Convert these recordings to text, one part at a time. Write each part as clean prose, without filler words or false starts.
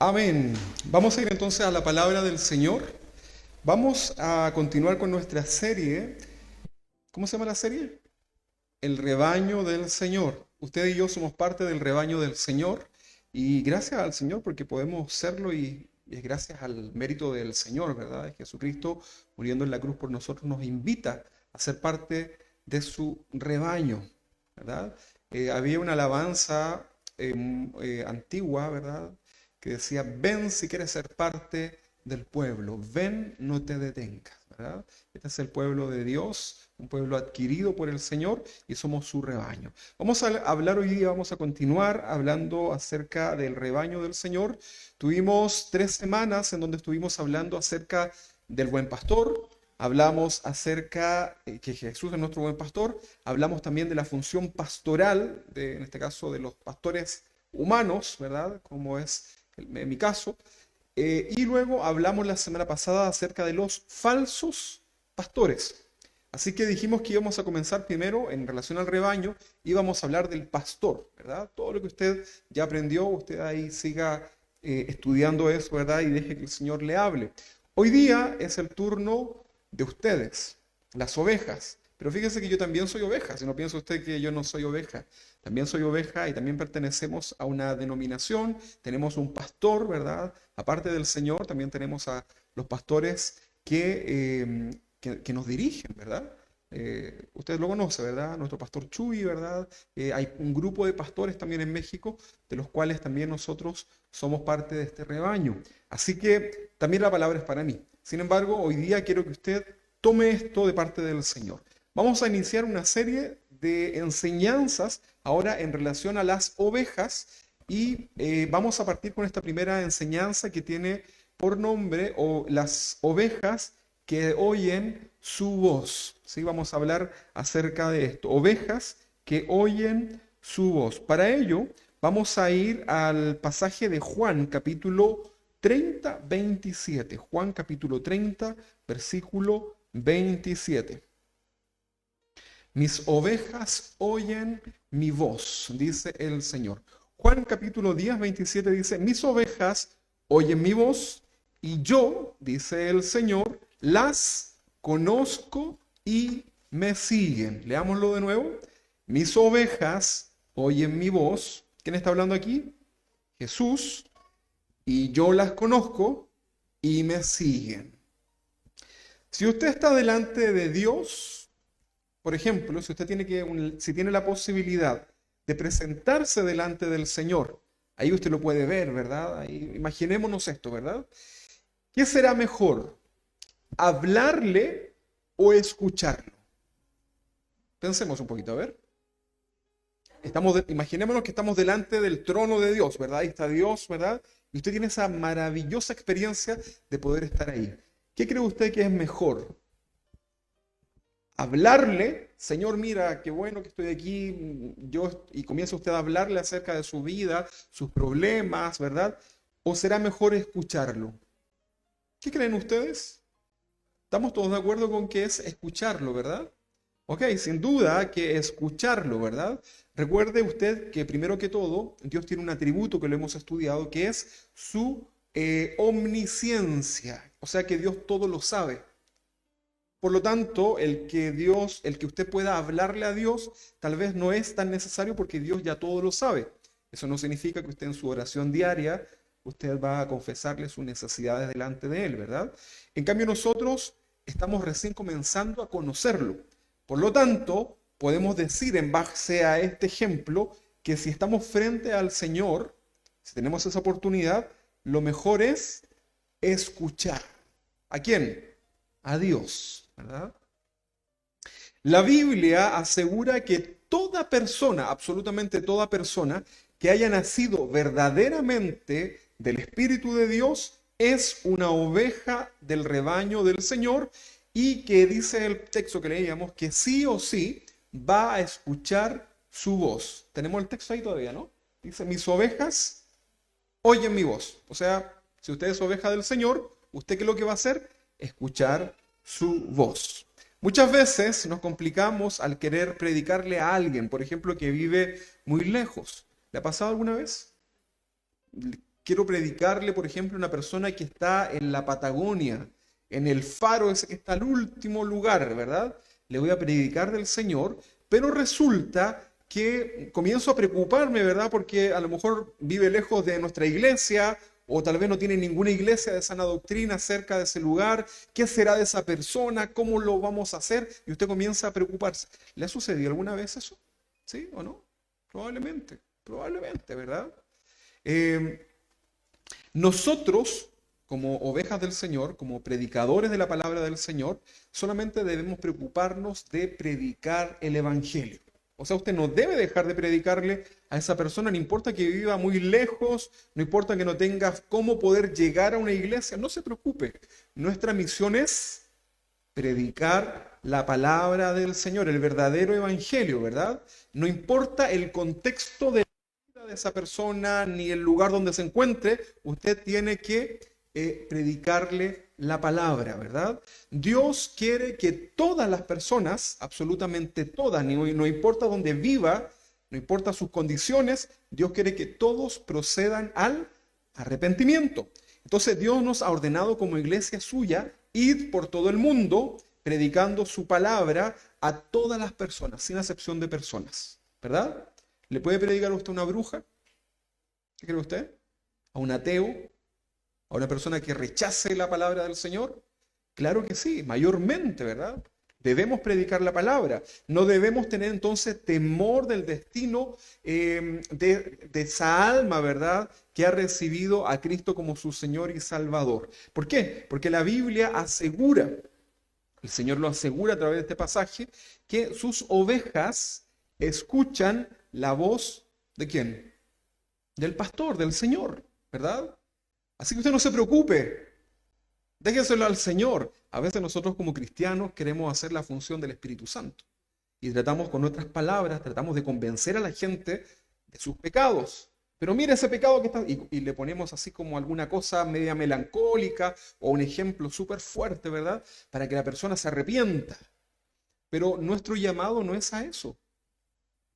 Amén. Vamos a ir entonces a la palabra del Señor. Vamos a continuar con nuestra serie. ¿Cómo se llama la serie? El rebaño del Señor. Usted y yo somos parte del rebaño del Señor y gracias al Señor porque podemos serlo y es gracias al mérito del Señor, ¿verdad? Jesucristo muriendo en la cruz por nosotros nos invita a ser parte de su rebaño, ¿verdad? Había una alabanza antigua, ¿verdad? Que decía, ven si quieres ser parte del pueblo, ven, no te detengas, ¿verdad? Este es el pueblo de Dios, un pueblo adquirido por el Señor y somos su rebaño. Vamos a hablar hoy día, vamos a continuar hablando acerca del rebaño del Señor. Tuvimos 3 semanas en donde estuvimos hablando acerca del buen pastor, hablamos acerca que Jesús es nuestro buen pastor, hablamos también de la función pastoral, en este caso de los pastores humanos, ¿verdad? Como es en mi caso. Y luego hablamos la semana pasada acerca de los falsos pastores. Así que dijimos que íbamos a comenzar primero en relación al rebaño, íbamos a hablar del pastor, ¿verdad? Todo lo que usted ya aprendió, usted ahí siga estudiando eso, ¿verdad? Y deje que el Señor le hable. Hoy día es el turno de ustedes, las ovejas. Pero fíjese que yo también soy oveja, si no piensa usted que yo no soy oveja. También soy oveja y también pertenecemos a una denominación, tenemos un pastor, ¿verdad? Aparte del Señor, también tenemos a los pastores que nos dirigen, ¿verdad? Usted lo conoce, ¿verdad? Nuestro pastor Chuy, ¿verdad? Hay un grupo de pastores también en México, de los cuales también nosotros somos parte de este rebaño. Así que también la palabra es para mí. Sin embargo, hoy día quiero que usted tome esto de parte del Señor. Vamos a iniciar una serie de enseñanzas ahora en relación a las ovejas y vamos a partir con esta primera enseñanza que tiene por nombre o las ovejas que oyen su voz. ¿Sí? Vamos a hablar acerca de esto. Ovejas que oyen su voz. Para ello vamos a ir al pasaje de Juan capítulo 30, 27. Juan capítulo 30, versículo 27. Mis ovejas oyen mi voz, dice el Señor. Juan capítulo 10, 27 dice, mis ovejas oyen mi voz y yo, dice el Señor, las conozco y me siguen. Leámoslo de nuevo. Mis ovejas oyen mi voz. ¿Quién está hablando aquí? Jesús. Y yo las conozco y me siguen. Si usted está delante de Dios, por ejemplo, si usted si tiene la posibilidad de presentarse delante del Señor, ahí usted lo puede ver, ¿verdad? Ahí, imaginémonos esto, ¿verdad? ¿Qué será mejor? ¿Hablarle o escucharlo? Pensemos un poquito, a ver. Imaginémonos que estamos delante del trono de Dios, ¿verdad? Ahí está Dios, ¿verdad? Y usted tiene esa maravillosa experiencia de poder estar ahí. ¿Qué cree usted que es mejor? Hablarle, Señor, mira, qué bueno que estoy aquí, y comienza usted a hablarle acerca de su vida, sus problemas, ¿verdad? ¿O será mejor escucharlo? ¿Qué creen ustedes? Estamos todos de acuerdo con que es escucharlo, ¿verdad? Ok, sin duda que escucharlo, ¿verdad? Recuerde usted que primero que todo, Dios tiene un atributo que lo hemos estudiado, que es su omnisciencia, o sea que Dios todo lo sabe. Por lo tanto, el que usted pueda hablarle a Dios, tal vez no es tan necesario porque Dios ya todo lo sabe. Eso no significa que usted en su oración diaria, usted va a confesarle sus necesidades delante de Él, ¿verdad? En cambio, nosotros estamos recién comenzando a conocerlo. Por lo tanto, podemos decir en base a este ejemplo que si estamos frente al Señor, si tenemos esa oportunidad, lo mejor es escuchar. ¿A quién? A Dios, ¿verdad? La Biblia asegura que toda persona, absolutamente toda persona, que haya nacido verdaderamente del Espíritu de Dios, es una oveja del rebaño del Señor y que dice el texto que leíamos que sí o sí va a escuchar su voz. Tenemos el texto ahí todavía, ¿no? Dice, mis ovejas oyen mi voz. O sea, si usted es oveja del Señor, ¿usted qué es lo que va a hacer? Escuchar su voz. Muchas veces nos complicamos al querer predicarle a alguien, por ejemplo, que vive muy lejos. ¿Le ha pasado alguna vez? quiero predicarle, por ejemplo, a una persona que está en la Patagonia, en el faro ese que está al último lugar, ¿verdad? Le voy a predicar del Señor, pero resulta que comienzo a preocuparme, ¿verdad? Porque a lo mejor vive lejos de nuestra iglesia o tal vez no tiene ninguna iglesia de sana doctrina cerca de ese lugar. ¿Qué será de esa persona? ¿Cómo lo vamos a hacer? Y usted comienza a preocuparse. ¿Le ha sucedido alguna vez eso? ¿Sí o no? Probablemente, ¿verdad? Eh, Nosotros, como ovejas del Señor, como predicadores de la palabra del Señor, solamente debemos preocuparnos de predicar el Evangelio. O sea, usted no debe dejar de predicarle a esa persona, no importa que viva muy lejos, no importa que no tenga cómo poder llegar a una iglesia, no se preocupe. Nuestra misión es predicar la palabra del Señor, el verdadero evangelio, ¿verdad? No importa el contexto de la vida de esa persona ni el lugar donde se encuentre, usted tiene que predicarle la palabra, ¿verdad? Dios quiere que todas las personas, absolutamente todas, no importa dónde viva, no importa sus condiciones, Dios quiere que todos procedan al arrepentimiento. Entonces Dios nos ha ordenado como iglesia suya ir por todo el mundo predicando su palabra a todas las personas, sin excepción de personas, ¿verdad? ¿Le puede predicar a usted a una bruja? ¿Qué cree usted? ¿A un ateo? ¿A una persona que rechace la palabra del Señor? Claro que sí, mayormente, ¿verdad? Debemos predicar la palabra. No debemos tener entonces temor del destino de esa alma, ¿verdad? Que ha recibido a Cristo como su Señor y Salvador. ¿Por qué? Porque la Biblia asegura, el Señor lo asegura a través de este pasaje, que sus ovejas escuchan la voz ¿de quién? Del pastor, del Señor, ¿verdad? Así que usted no se preocupe. Déjenselo al Señor. A veces nosotros como cristianos queremos hacer la función del Espíritu Santo y tratamos con nuestras palabras, tratamos de convencer a la gente de sus pecados. Pero mira ese pecado que está... Y le ponemos así como alguna cosa media melancólica o un ejemplo súper fuerte, ¿verdad? Para que la persona se arrepienta. Pero nuestro llamado no es a eso.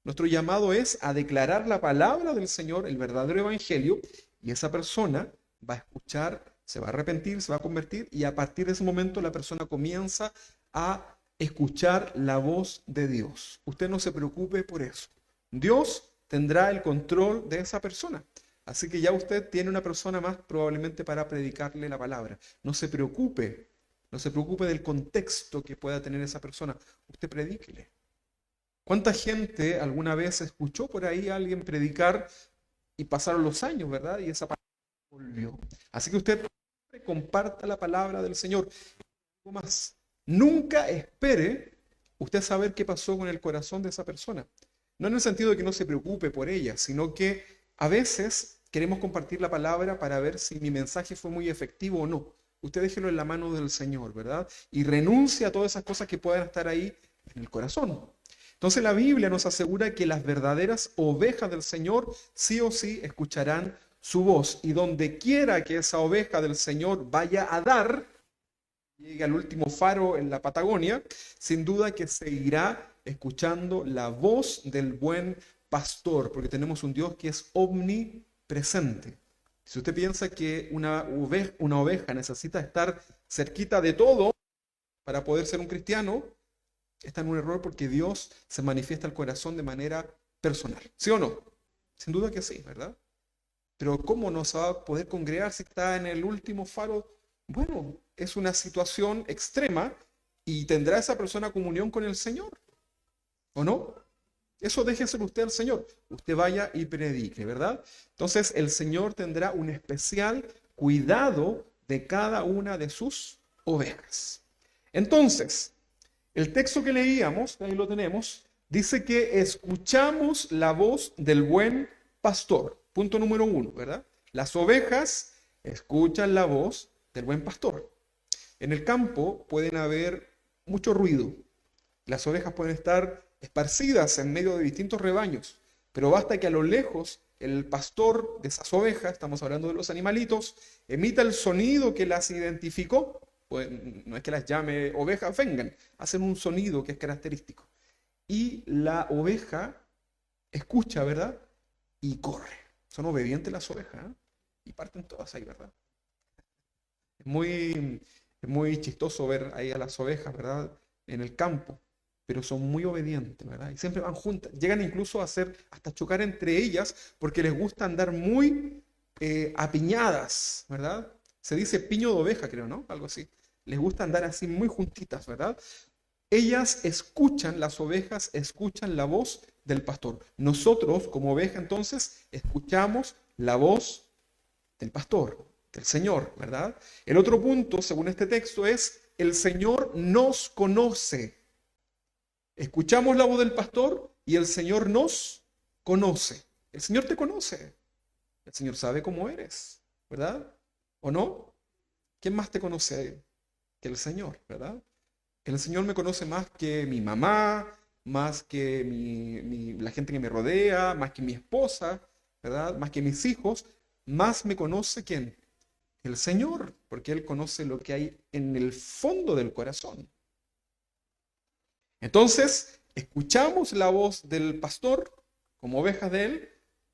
Nuestro llamado es a declarar la palabra del Señor, el verdadero evangelio, y esa persona va a escuchar, se va a arrepentir, se va a convertir y a partir de ese momento la persona comienza a escuchar la voz de Dios. Usted no se preocupe por eso. Dios tendrá el control de esa persona. Así que ya usted tiene una persona más probablemente para predicarle la palabra. No se preocupe, no se preocupe del contexto que pueda tener esa persona. Usted predíquele. ¿Cuánta gente alguna vez escuchó por ahí a alguien predicar y pasaron los años, ¿verdad? Y esa palabra volvió. Así que usted comparta la palabra del Señor. Algo más. Nunca espere usted saber qué pasó con el corazón de esa persona. No en el sentido de que no se preocupe por ella, sino que a veces queremos compartir la palabra para ver si mi mensaje fue muy efectivo o no. Usted déjelo en la mano del Señor, ¿verdad? Y renuncia a todas esas cosas que puedan estar ahí en el corazón. Entonces la Biblia nos asegura que las verdaderas ovejas del Señor sí o sí escucharán su voz. Y donde quiera que esa oveja del Señor vaya a dar, llegue al último faro en la Patagonia, sin duda que seguirá escuchando la voz del buen pastor, porque tenemos un Dios que es omnipresente. Si usted piensa que una oveja necesita estar cerquita de todo para poder ser un cristiano, está en un error porque Dios se manifiesta al corazón de manera personal. ¿Sí o no? Sin duda que sí, ¿verdad? Pero ¿cómo no se va a poder congregar si está en el último faro? Bueno, es una situación extrema y tendrá esa persona comunión con el Señor, ¿o no? Eso déjeselo usted al Señor. Usted vaya y predique, ¿verdad? Entonces el Señor tendrá un especial cuidado de cada una de sus ovejas. Entonces, el texto que leíamos, ahí lo tenemos, dice que escuchamos la voz del buen pastor. Punto número 1, ¿verdad? Las ovejas escuchan la voz del buen pastor. En el campo pueden haber mucho ruido. Las ovejas pueden estar esparcidas en medio de distintos rebaños, pero basta que a lo lejos el pastor de esas ovejas, estamos hablando de los animalitos, emita el sonido que las identificó. Pues no es que las llame ovejas, vengan, hacen un sonido que es característico. Y la oveja escucha, ¿verdad? Y corre. Son obedientes las ovejas, ¿eh? y parten todas ahí, ¿verdad? Es muy, es muy chistoso ver ahí a las ovejas, ¿verdad? En el campo, pero son muy obedientes, ¿verdad? Y siempre van juntas. Llegan incluso a hacer, hasta chocar entre ellas, porque les gusta andar muy apiñadas, ¿verdad? Se dice piño de oveja, creo, ¿no? Algo así. Les gusta andar así muy juntitas, ¿verdad? Ellas escuchan, las ovejas escuchan la voz del pastor. Nosotros, como oveja, entonces, escuchamos la voz del pastor, del Señor, ¿verdad? El otro punto, según este texto, es el Señor nos conoce. Escuchamos la voz del pastor y el Señor nos conoce. El Señor te conoce. El Señor sabe cómo eres, ¿verdad? ¿O no? ¿Quién más te conoce que el Señor, verdad? El Señor me conoce más que mi mamá, más que la gente que me rodea, más que mi esposa, ¿verdad? Más que mis hijos. Más me conoce ¿quién? El Señor, porque Él conoce lo que hay en el fondo del corazón. Entonces, escuchamos la voz del pastor como ovejas de Él,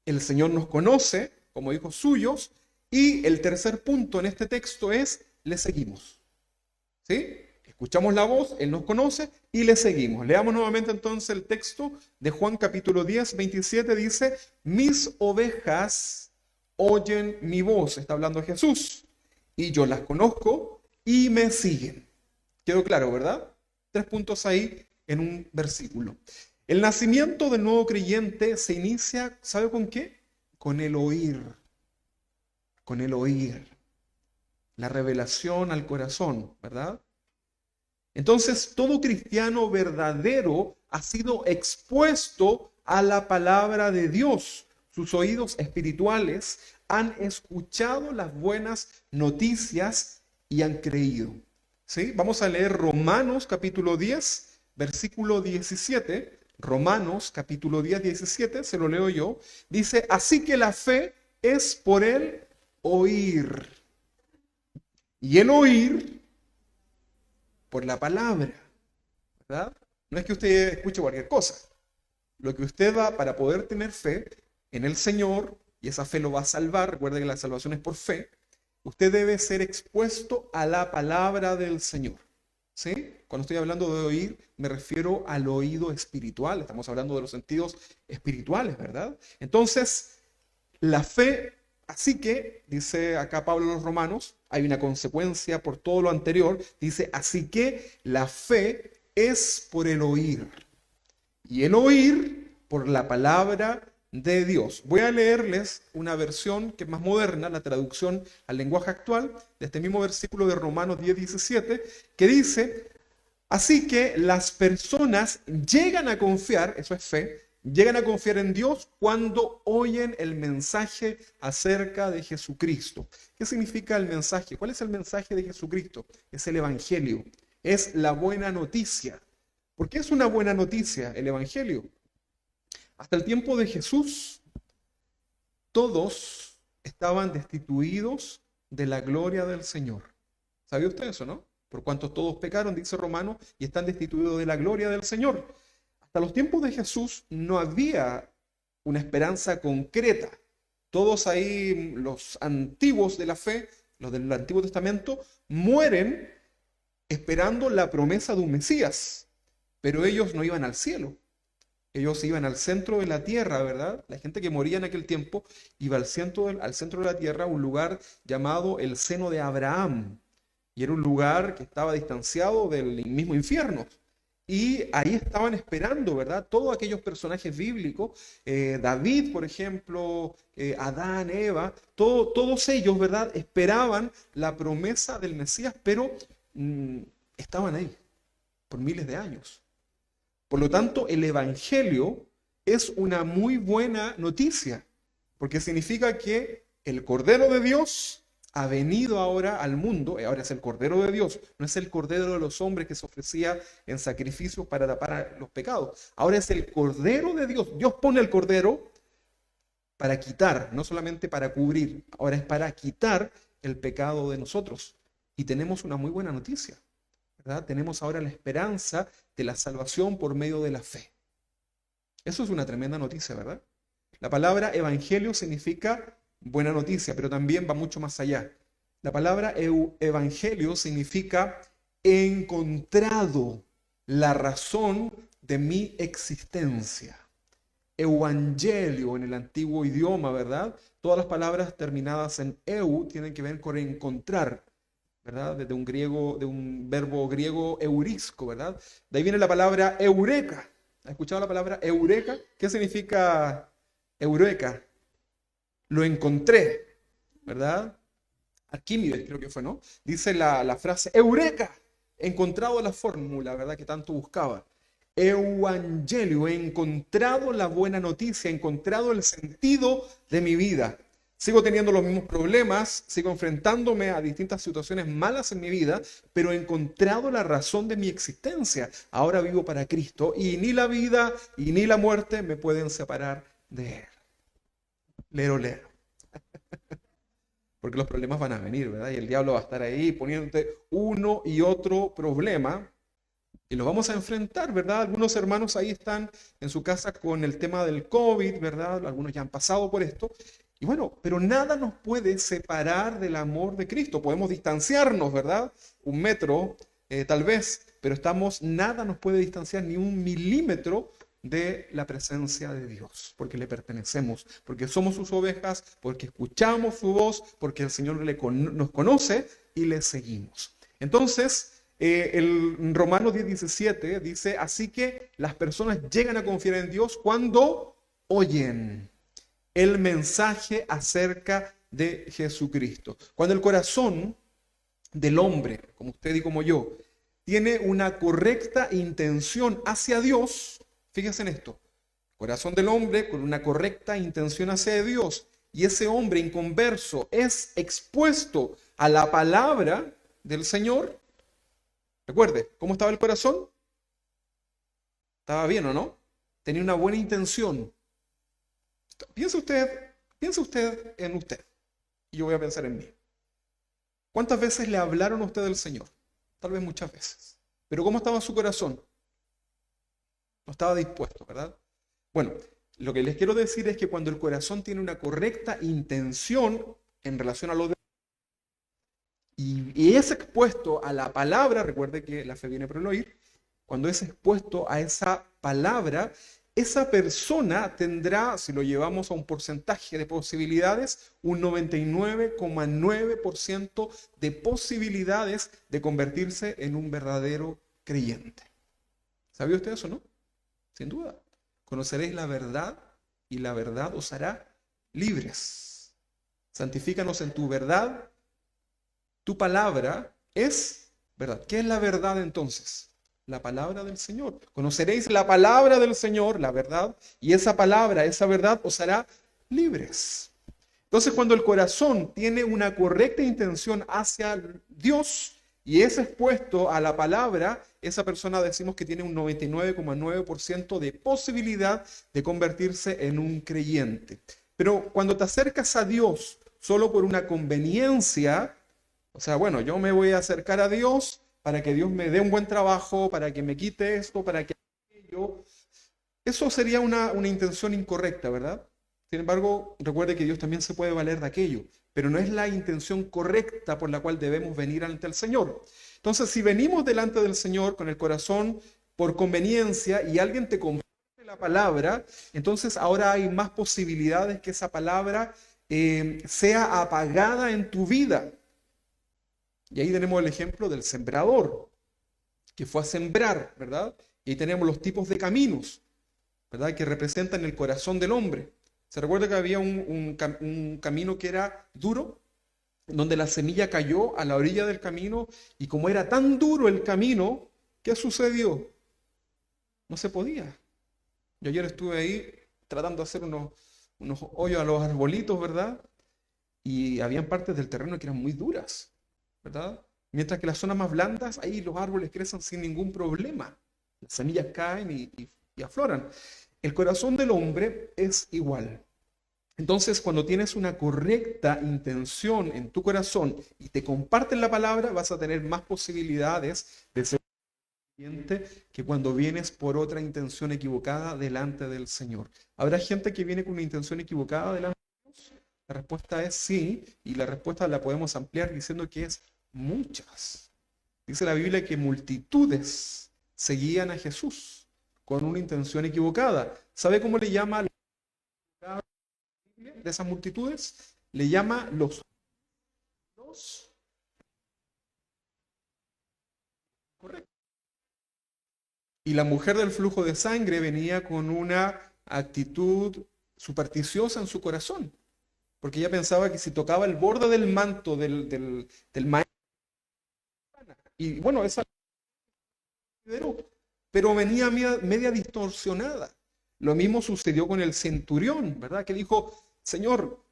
el Señor nos conoce como hijos suyos, y el tercer punto en este texto es, le seguimos. ¿Sí? Escuchamos la voz, Él nos conoce y le seguimos. Leamos nuevamente entonces el texto de Juan capítulo 10, 27, dice, mis ovejas oyen mi voz, está hablando Jesús, y yo las conozco y me siguen. ¿Quedó claro, verdad? 3 puntos ahí en un versículo. El nacimiento del nuevo creyente se inicia, ¿sabe con qué? Con el oír. Con el oír. La revelación al corazón, ¿verdad? Entonces, todo cristiano verdadero ha sido expuesto a la palabra de Dios. Sus oídos espirituales han escuchado las buenas noticias y han creído. ¿Sí? Vamos a leer Romanos capítulo 10, versículo 17. Romanos capítulo 10, 17, se lo leo yo. Dice, así que la fe es por el oír. Y el oír por la palabra, ¿verdad? No es que usted escuche cualquier cosa. Lo que usted va para poder tener fe en el Señor, y esa fe lo va a salvar, recuerde que la salvación es por fe, usted debe ser expuesto a la palabra del Señor. ¿Sí? Cuando estoy hablando de oír, me refiero al oído espiritual. Estamos hablando de los sentidos espirituales, ¿verdad? Entonces, la fe, así que, dice acá Pablo a los Romanos, hay una consecuencia por todo lo anterior, dice, así que la fe es por el oír, y el oír por la palabra de Dios. Voy a leerles una versión que es más moderna, la traducción al lenguaje actual, de este mismo versículo de Romanos 10, 17, que dice, así que las personas llegan a confiar, eso es fe, llegan a confiar en Dios cuando oyen el mensaje acerca de Jesucristo. ¿Qué significa el mensaje? ¿Cuál es el mensaje de Jesucristo? Es el Evangelio, es la buena noticia. ¿Por qué es una buena noticia el Evangelio? Hasta el tiempo de Jesús, todos estaban destituidos de la gloria del Señor. ¿Sabía usted eso, no? Por cuanto todos pecaron, dice Romano, y están destituidos de la gloria del Señor. Hasta los tiempos de Jesús no había una esperanza concreta. Todos ahí, los antiguos de la fe, los del Antiguo Testamento, mueren esperando la promesa de un Mesías, pero ellos no iban al cielo. Ellos iban al centro de la tierra, ¿verdad? La gente que moría en aquel tiempo iba al centro de la tierra, un lugar llamado el seno de Abraham. Y era un lugar que estaba distanciado del mismo infierno. Y ahí estaban esperando, ¿verdad? Todos aquellos personajes bíblicos, David, por ejemplo, Adán, Eva, todos ellos, ¿verdad? Esperaban la promesa del Mesías, pero estaban ahí por miles de años. Por lo tanto, el Evangelio es una muy buena noticia, porque significa que el Cordero de Dios ha venido ahora al mundo, y ahora es el Cordero de Dios, no es el Cordero de los hombres que se ofrecía en sacrificios para tapar los pecados. Ahora es el Cordero de Dios. Dios pone el Cordero para quitar, no solamente para cubrir, ahora es para quitar el pecado de nosotros. Y tenemos una muy buena noticia, ¿verdad? Tenemos ahora la esperanza de la salvación por medio de la fe. Eso es una tremenda noticia, ¿verdad? La palabra evangelio significa buena noticia, pero también va mucho más allá. La palabra evangelio significa encontrado la razón de mi existencia. Evangelio en el antiguo idioma, ¿verdad? Todas las palabras terminadas en eu tienen que ver con encontrar, ¿verdad? Desde un griego, de un verbo griego eurisco, ¿verdad? De ahí viene la palabra eureka. ¿Has escuchado la palabra eureka? ¿Qué significa eureka? Lo encontré, ¿verdad? Arquímedes creo que fue, ¿no? Dice la frase, eureka, he encontrado la fórmula, ¿verdad? Que tanto buscaba. Evangelio, he encontrado la buena noticia, he encontrado el sentido de mi vida. Sigo teniendo los mismos problemas, sigo enfrentándome a distintas situaciones malas en mi vida, pero he encontrado la razón de mi existencia. Ahora vivo para Cristo y ni la vida y ni la muerte me pueden separar de Él. Lero, lero. Porque los problemas van a venir, ¿verdad? Y el diablo va a estar ahí poniéndote uno y otro problema. Y los vamos a enfrentar, ¿verdad? Algunos hermanos ahí están en su casa con el tema del COVID, ¿verdad? Algunos ya han pasado por esto. Y bueno, pero nada nos puede separar del amor de Cristo. Podemos distanciarnos, ¿verdad? 1 metro, tal vez, pero nada nos puede distanciar ni 1 milímetro de la presencia de Dios, porque le pertenecemos, porque somos sus ovejas, porque escuchamos su voz, porque el Señor nos conoce y le seguimos. Entonces, el Romanos 10:17 dice, así que las personas llegan a confiar en Dios cuando oyen el mensaje acerca de Jesucristo. Cuando el corazón del hombre, como usted y como yo, tiene una correcta intención hacia Dios, fíjense en esto, corazón del hombre con una correcta intención hacia Dios, y ese hombre inconverso es expuesto a la palabra del Señor. Recuerde, ¿cómo estaba el corazón? ¿Estaba bien o no? Tenía una buena intención. Piense usted en usted, y yo voy a pensar en mí. ¿Cuántas veces le hablaron a usted del Señor? Tal vez muchas veces. Pero ¿cómo estaba su corazón? No estaba dispuesto, ¿verdad? Bueno, lo que les quiero decir es que cuando el corazón tiene una correcta intención en relación a lo de y es expuesto a la palabra, recuerde que la fe viene por el oír, cuando es expuesto a esa palabra, esa persona tendrá, si lo llevamos a un porcentaje de posibilidades, un 99,9% de posibilidades de convertirse en un verdadero creyente. ¿Sabía usted eso, no? Sin duda. Conoceréis la verdad y la verdad os hará libres. Santifícanos en tu verdad. Tu palabra es verdad. ¿Qué es la verdad entonces? La palabra del Señor. Conoceréis la palabra del Señor, la verdad, y esa palabra, esa verdad os hará libres. Entonces, cuando el corazón tiene una correcta intención hacia Dios y es expuesto a la palabra, esa persona decimos que tiene un 99,9% de posibilidad de convertirse en un creyente. Pero cuando te acercas a Dios solo por una conveniencia, o sea, bueno, yo me voy a acercar a Dios para que Dios me dé un buen trabajo, para que me quite esto, para que aquello. Eso sería una intención incorrecta, ¿verdad? Sin embargo, recuerde que Dios también se puede valer de aquello, pero no es la intención correcta por la cual debemos venir ante el Señor. Entonces, si venimos delante del Señor con el corazón por conveniencia y alguien te comparte la palabra, entonces ahora hay más posibilidades que esa palabra sea apagada en tu vida. Y ahí tenemos el ejemplo del sembrador, que fue a sembrar, ¿verdad? Y ahí tenemos los tipos de caminos, ¿verdad? Que representan el corazón del hombre. ¿Se recuerda que había un camino que era duro? Donde la semilla cayó a la orilla del camino y como era tan duro el camino, ¿qué sucedió? No se podía. Yo ayer estuve ahí tratando de hacer unos hoyos a los arbolitos, ¿verdad? Y habían partes del terreno que eran muy duras, ¿verdad? Mientras que las zonas más blandas, ahí los árboles crecen sin ningún problema. Las semillas caen y afloran. El corazón del hombre es igual. Entonces, cuando tienes una correcta intención en tu corazón y te comparten la palabra, vas a tener más posibilidades de ser creyente que cuando vienes por otra intención equivocada delante del Señor. ¿Habrá gente que viene con una intención equivocada delante de Dios? La respuesta es sí, y la respuesta la podemos ampliar diciendo que es muchas. Dice la Biblia que multitudes seguían a Jesús con una intención equivocada. ¿Sabe cómo le llama de esas multitudes? Le llama los correcto. Y la mujer del flujo de sangre venía con una actitud supersticiosa en su corazón, porque ella pensaba que si tocaba el borde del manto del maestro, y bueno, esa pero venía media distorsionada. Lo mismo sucedió con el centurión, ¿verdad? Que dijo, Señor,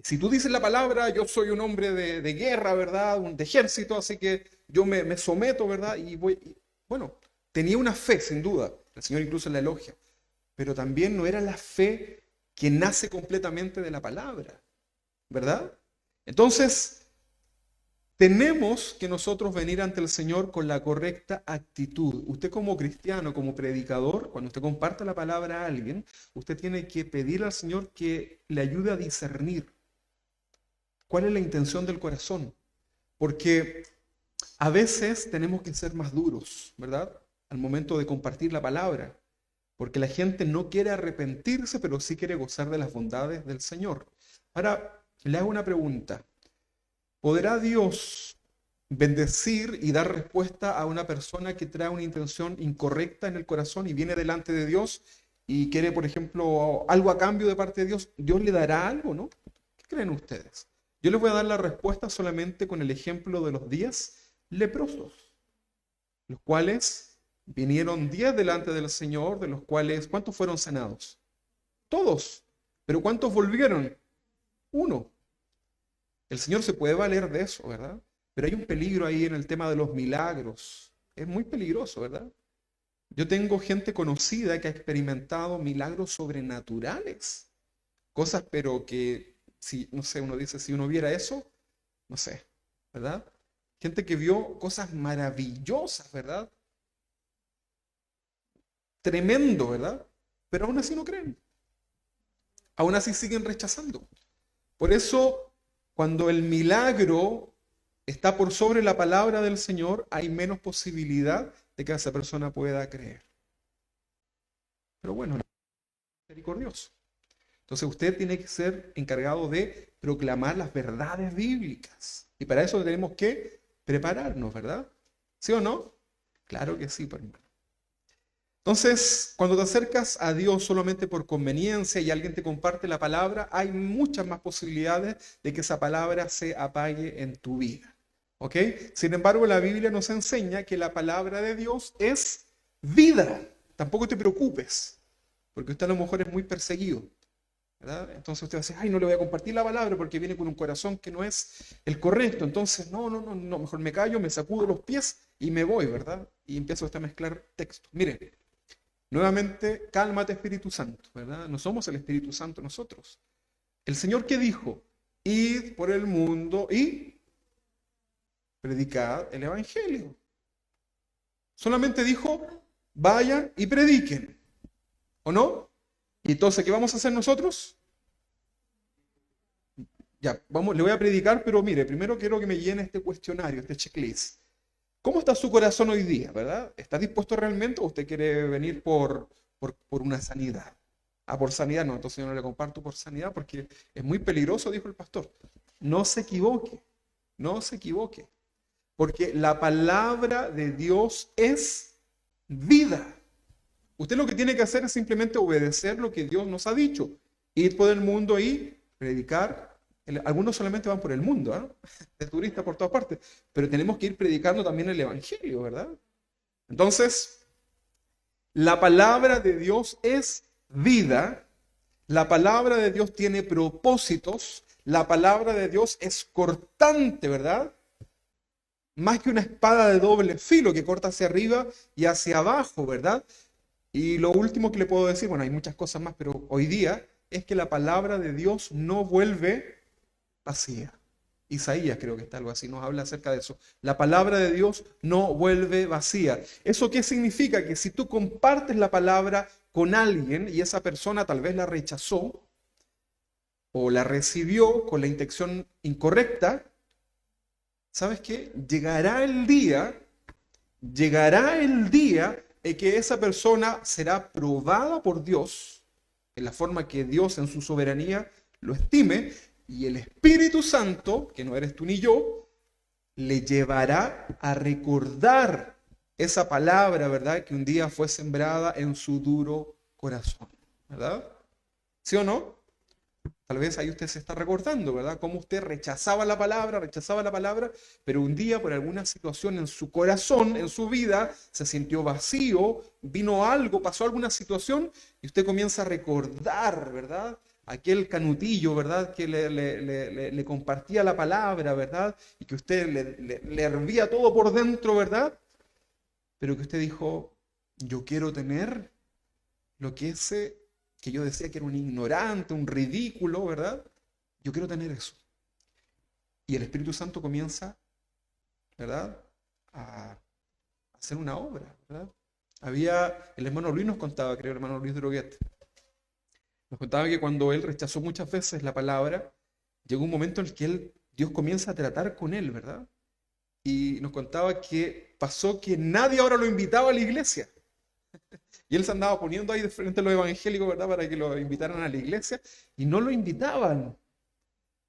si tú dices la palabra, yo soy un hombre de guerra, ¿verdad? De ejército, así que yo me someto, ¿verdad? Bueno, tenía una fe, sin duda. El Señor incluso la elogia. Pero también no era la fe que nace completamente de la palabra, ¿verdad? Entonces, tenemos que nosotros venir ante el Señor con la correcta actitud. Usted como cristiano, como predicador, cuando usted comparte la palabra a alguien, usted tiene que pedir al Señor que le ayude a discernir cuál es la intención del corazón. Porque a veces tenemos que ser más duros, ¿verdad? Al momento de compartir la palabra. Porque la gente no quiere arrepentirse, pero sí quiere gozar de las bondades del Señor. Ahora, le hago una pregunta. ¿Podrá Dios bendecir y dar respuesta a una persona que trae una intención incorrecta en el corazón y viene delante de Dios y quiere, por ejemplo, algo a cambio de parte de Dios? ¿Dios le dará algo, no? ¿Qué creen ustedes? Yo les voy a dar la respuesta solamente con el ejemplo de los 10 leprosos, los cuales vinieron 10 delante del Señor, de los cuales, ¿cuántos fueron sanados? Todos. ¿Pero cuántos volvieron? Uno. El Señor se puede valer de eso, ¿verdad? Pero hay un peligro ahí en el tema de los milagros. Es muy peligroso, ¿verdad? Yo tengo gente conocida que ha experimentado milagros sobrenaturales. Cosas, pero que, si, no sé, uno dice, si uno viera eso, no sé, ¿verdad? Gente que vio cosas maravillosas, ¿verdad? Tremendo, ¿verdad? Pero aún así no creen. Aún así siguen rechazando. Por eso, cuando el milagro está por sobre la palabra del Señor, hay menos posibilidad de que esa persona pueda creer. Pero bueno, es misericordioso. Entonces usted tiene que ser encargado de proclamar las verdades bíblicas. Y para eso tenemos que prepararnos, ¿verdad? ¿Sí o no? Claro que sí, hermano. Entonces, cuando te acercas a Dios solamente por conveniencia y alguien te comparte la palabra, hay muchas más posibilidades de que esa palabra se apague en tu vida. ¿Ok? Sin embargo, la Biblia nos enseña que la palabra de Dios es vida. Tampoco te preocupes, porque usted a lo mejor es muy perseguido, ¿verdad? Entonces usted va a decir, ay, no le voy a compartir la palabra porque viene con un corazón que no es el correcto. Entonces, no, mejor me callo, me sacudo los pies y me voy, ¿verdad? Y empiezo a mezclar textos. Miren. Nuevamente, cálmate Espíritu Santo, ¿verdad? No somos el Espíritu Santo nosotros. ¿El Señor qué dijo? Id por el mundo y predicad el Evangelio. Solamente dijo, vayan y prediquen. ¿O no? Y entonces, ¿qué vamos a hacer nosotros? Ya, vamos, le voy a predicar, pero mire, primero quiero que me llene este cuestionario, este checklist. ¿Cómo está su corazón hoy día, verdad? ¿Está dispuesto realmente o usted quiere venir por una sanidad? Ah, por sanidad, no, entonces yo no le comparto por sanidad porque es muy peligroso, dijo el pastor. No se equivoque, no se equivoque. Porque la palabra de Dios es vida. Usted lo que tiene que hacer es simplemente obedecer lo que Dios nos ha dicho. Ir por el mundo y predicar. Algunos solamente van por el mundo, ¿no? De turistas por todas partes, pero tenemos que ir predicando también el Evangelio, ¿verdad? Entonces, la palabra de Dios es vida, la palabra de Dios tiene propósitos, la palabra de Dios es cortante, ¿verdad? Más que una espada de doble filo que corta hacia arriba y hacia abajo, ¿verdad? Y lo último que le puedo decir, bueno, hay muchas cosas más, pero hoy día es que la palabra de Dios no vuelve vacía. Isaías creo que está algo así, nos habla acerca de eso. La palabra de Dios no vuelve vacía. ¿Eso qué significa? Que si tú compartes la palabra con alguien y esa persona tal vez la rechazó, o la recibió con la intención incorrecta, ¿sabes qué? Llegará el día en que esa persona será probada por Dios en la forma que Dios en su soberanía lo estime, y el Espíritu Santo, que no eres tú ni yo, le llevará a recordar esa palabra, ¿verdad? Que un día fue sembrada en su duro corazón, ¿verdad? ¿Sí o no? Tal vez ahí usted se está recordando, ¿verdad? Cómo usted rechazaba la palabra, pero un día por alguna situación en su corazón, en su vida, se sintió vacío, vino algo, pasó alguna situación y usted comienza a recordar, ¿verdad? Aquel canutillo, ¿verdad? Que le compartía la palabra, ¿verdad? Y que usted le hervía todo por dentro, ¿verdad? Pero que usted dijo, yo quiero tener lo que ese que yo decía que era un ignorante, un ridículo, ¿verdad? Yo quiero tener eso. Y el Espíritu Santo comienza, ¿verdad? A hacer una obra, ¿verdad? El hermano Luis nos contaba, creo, el hermano Luis Droguet, nos contaba que cuando él rechazó muchas veces la palabra, llegó un momento en el que Dios comienza a tratar con él, ¿verdad? Y nos contaba que pasó que nadie ahora lo invitaba a la iglesia. Y él se andaba poniendo ahí de frente a los evangélicos, ¿verdad? Para que lo invitaran a la iglesia. Y no lo invitaban,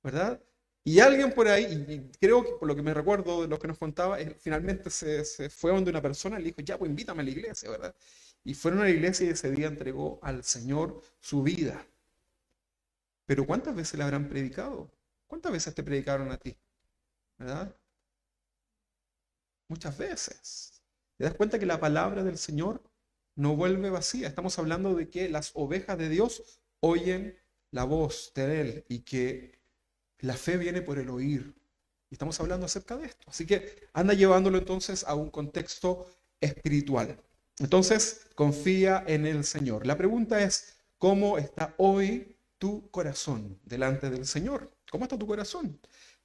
¿verdad? Y alguien por ahí, y creo que por lo que me recuerdo de lo que nos contaba, finalmente se fue donde una persona y le dijo, ya, pues invítame a la iglesia, ¿verdad? Y fueron a la iglesia y ese día entregó al Señor su vida. Pero ¿cuántas veces le habrán predicado? ¿Cuántas veces te predicaron a ti? ¿Verdad? Muchas veces. ¿Te das cuenta que la palabra del Señor no vuelve vacía? Estamos hablando de que las ovejas de Dios oyen la voz de Él y que la fe viene por el oír. Y estamos hablando acerca de esto. Así que anda llevándolo entonces a un contexto espiritual. Entonces, confía en el Señor. La pregunta es, ¿cómo está hoy tu corazón delante del Señor? ¿Cómo está tu corazón?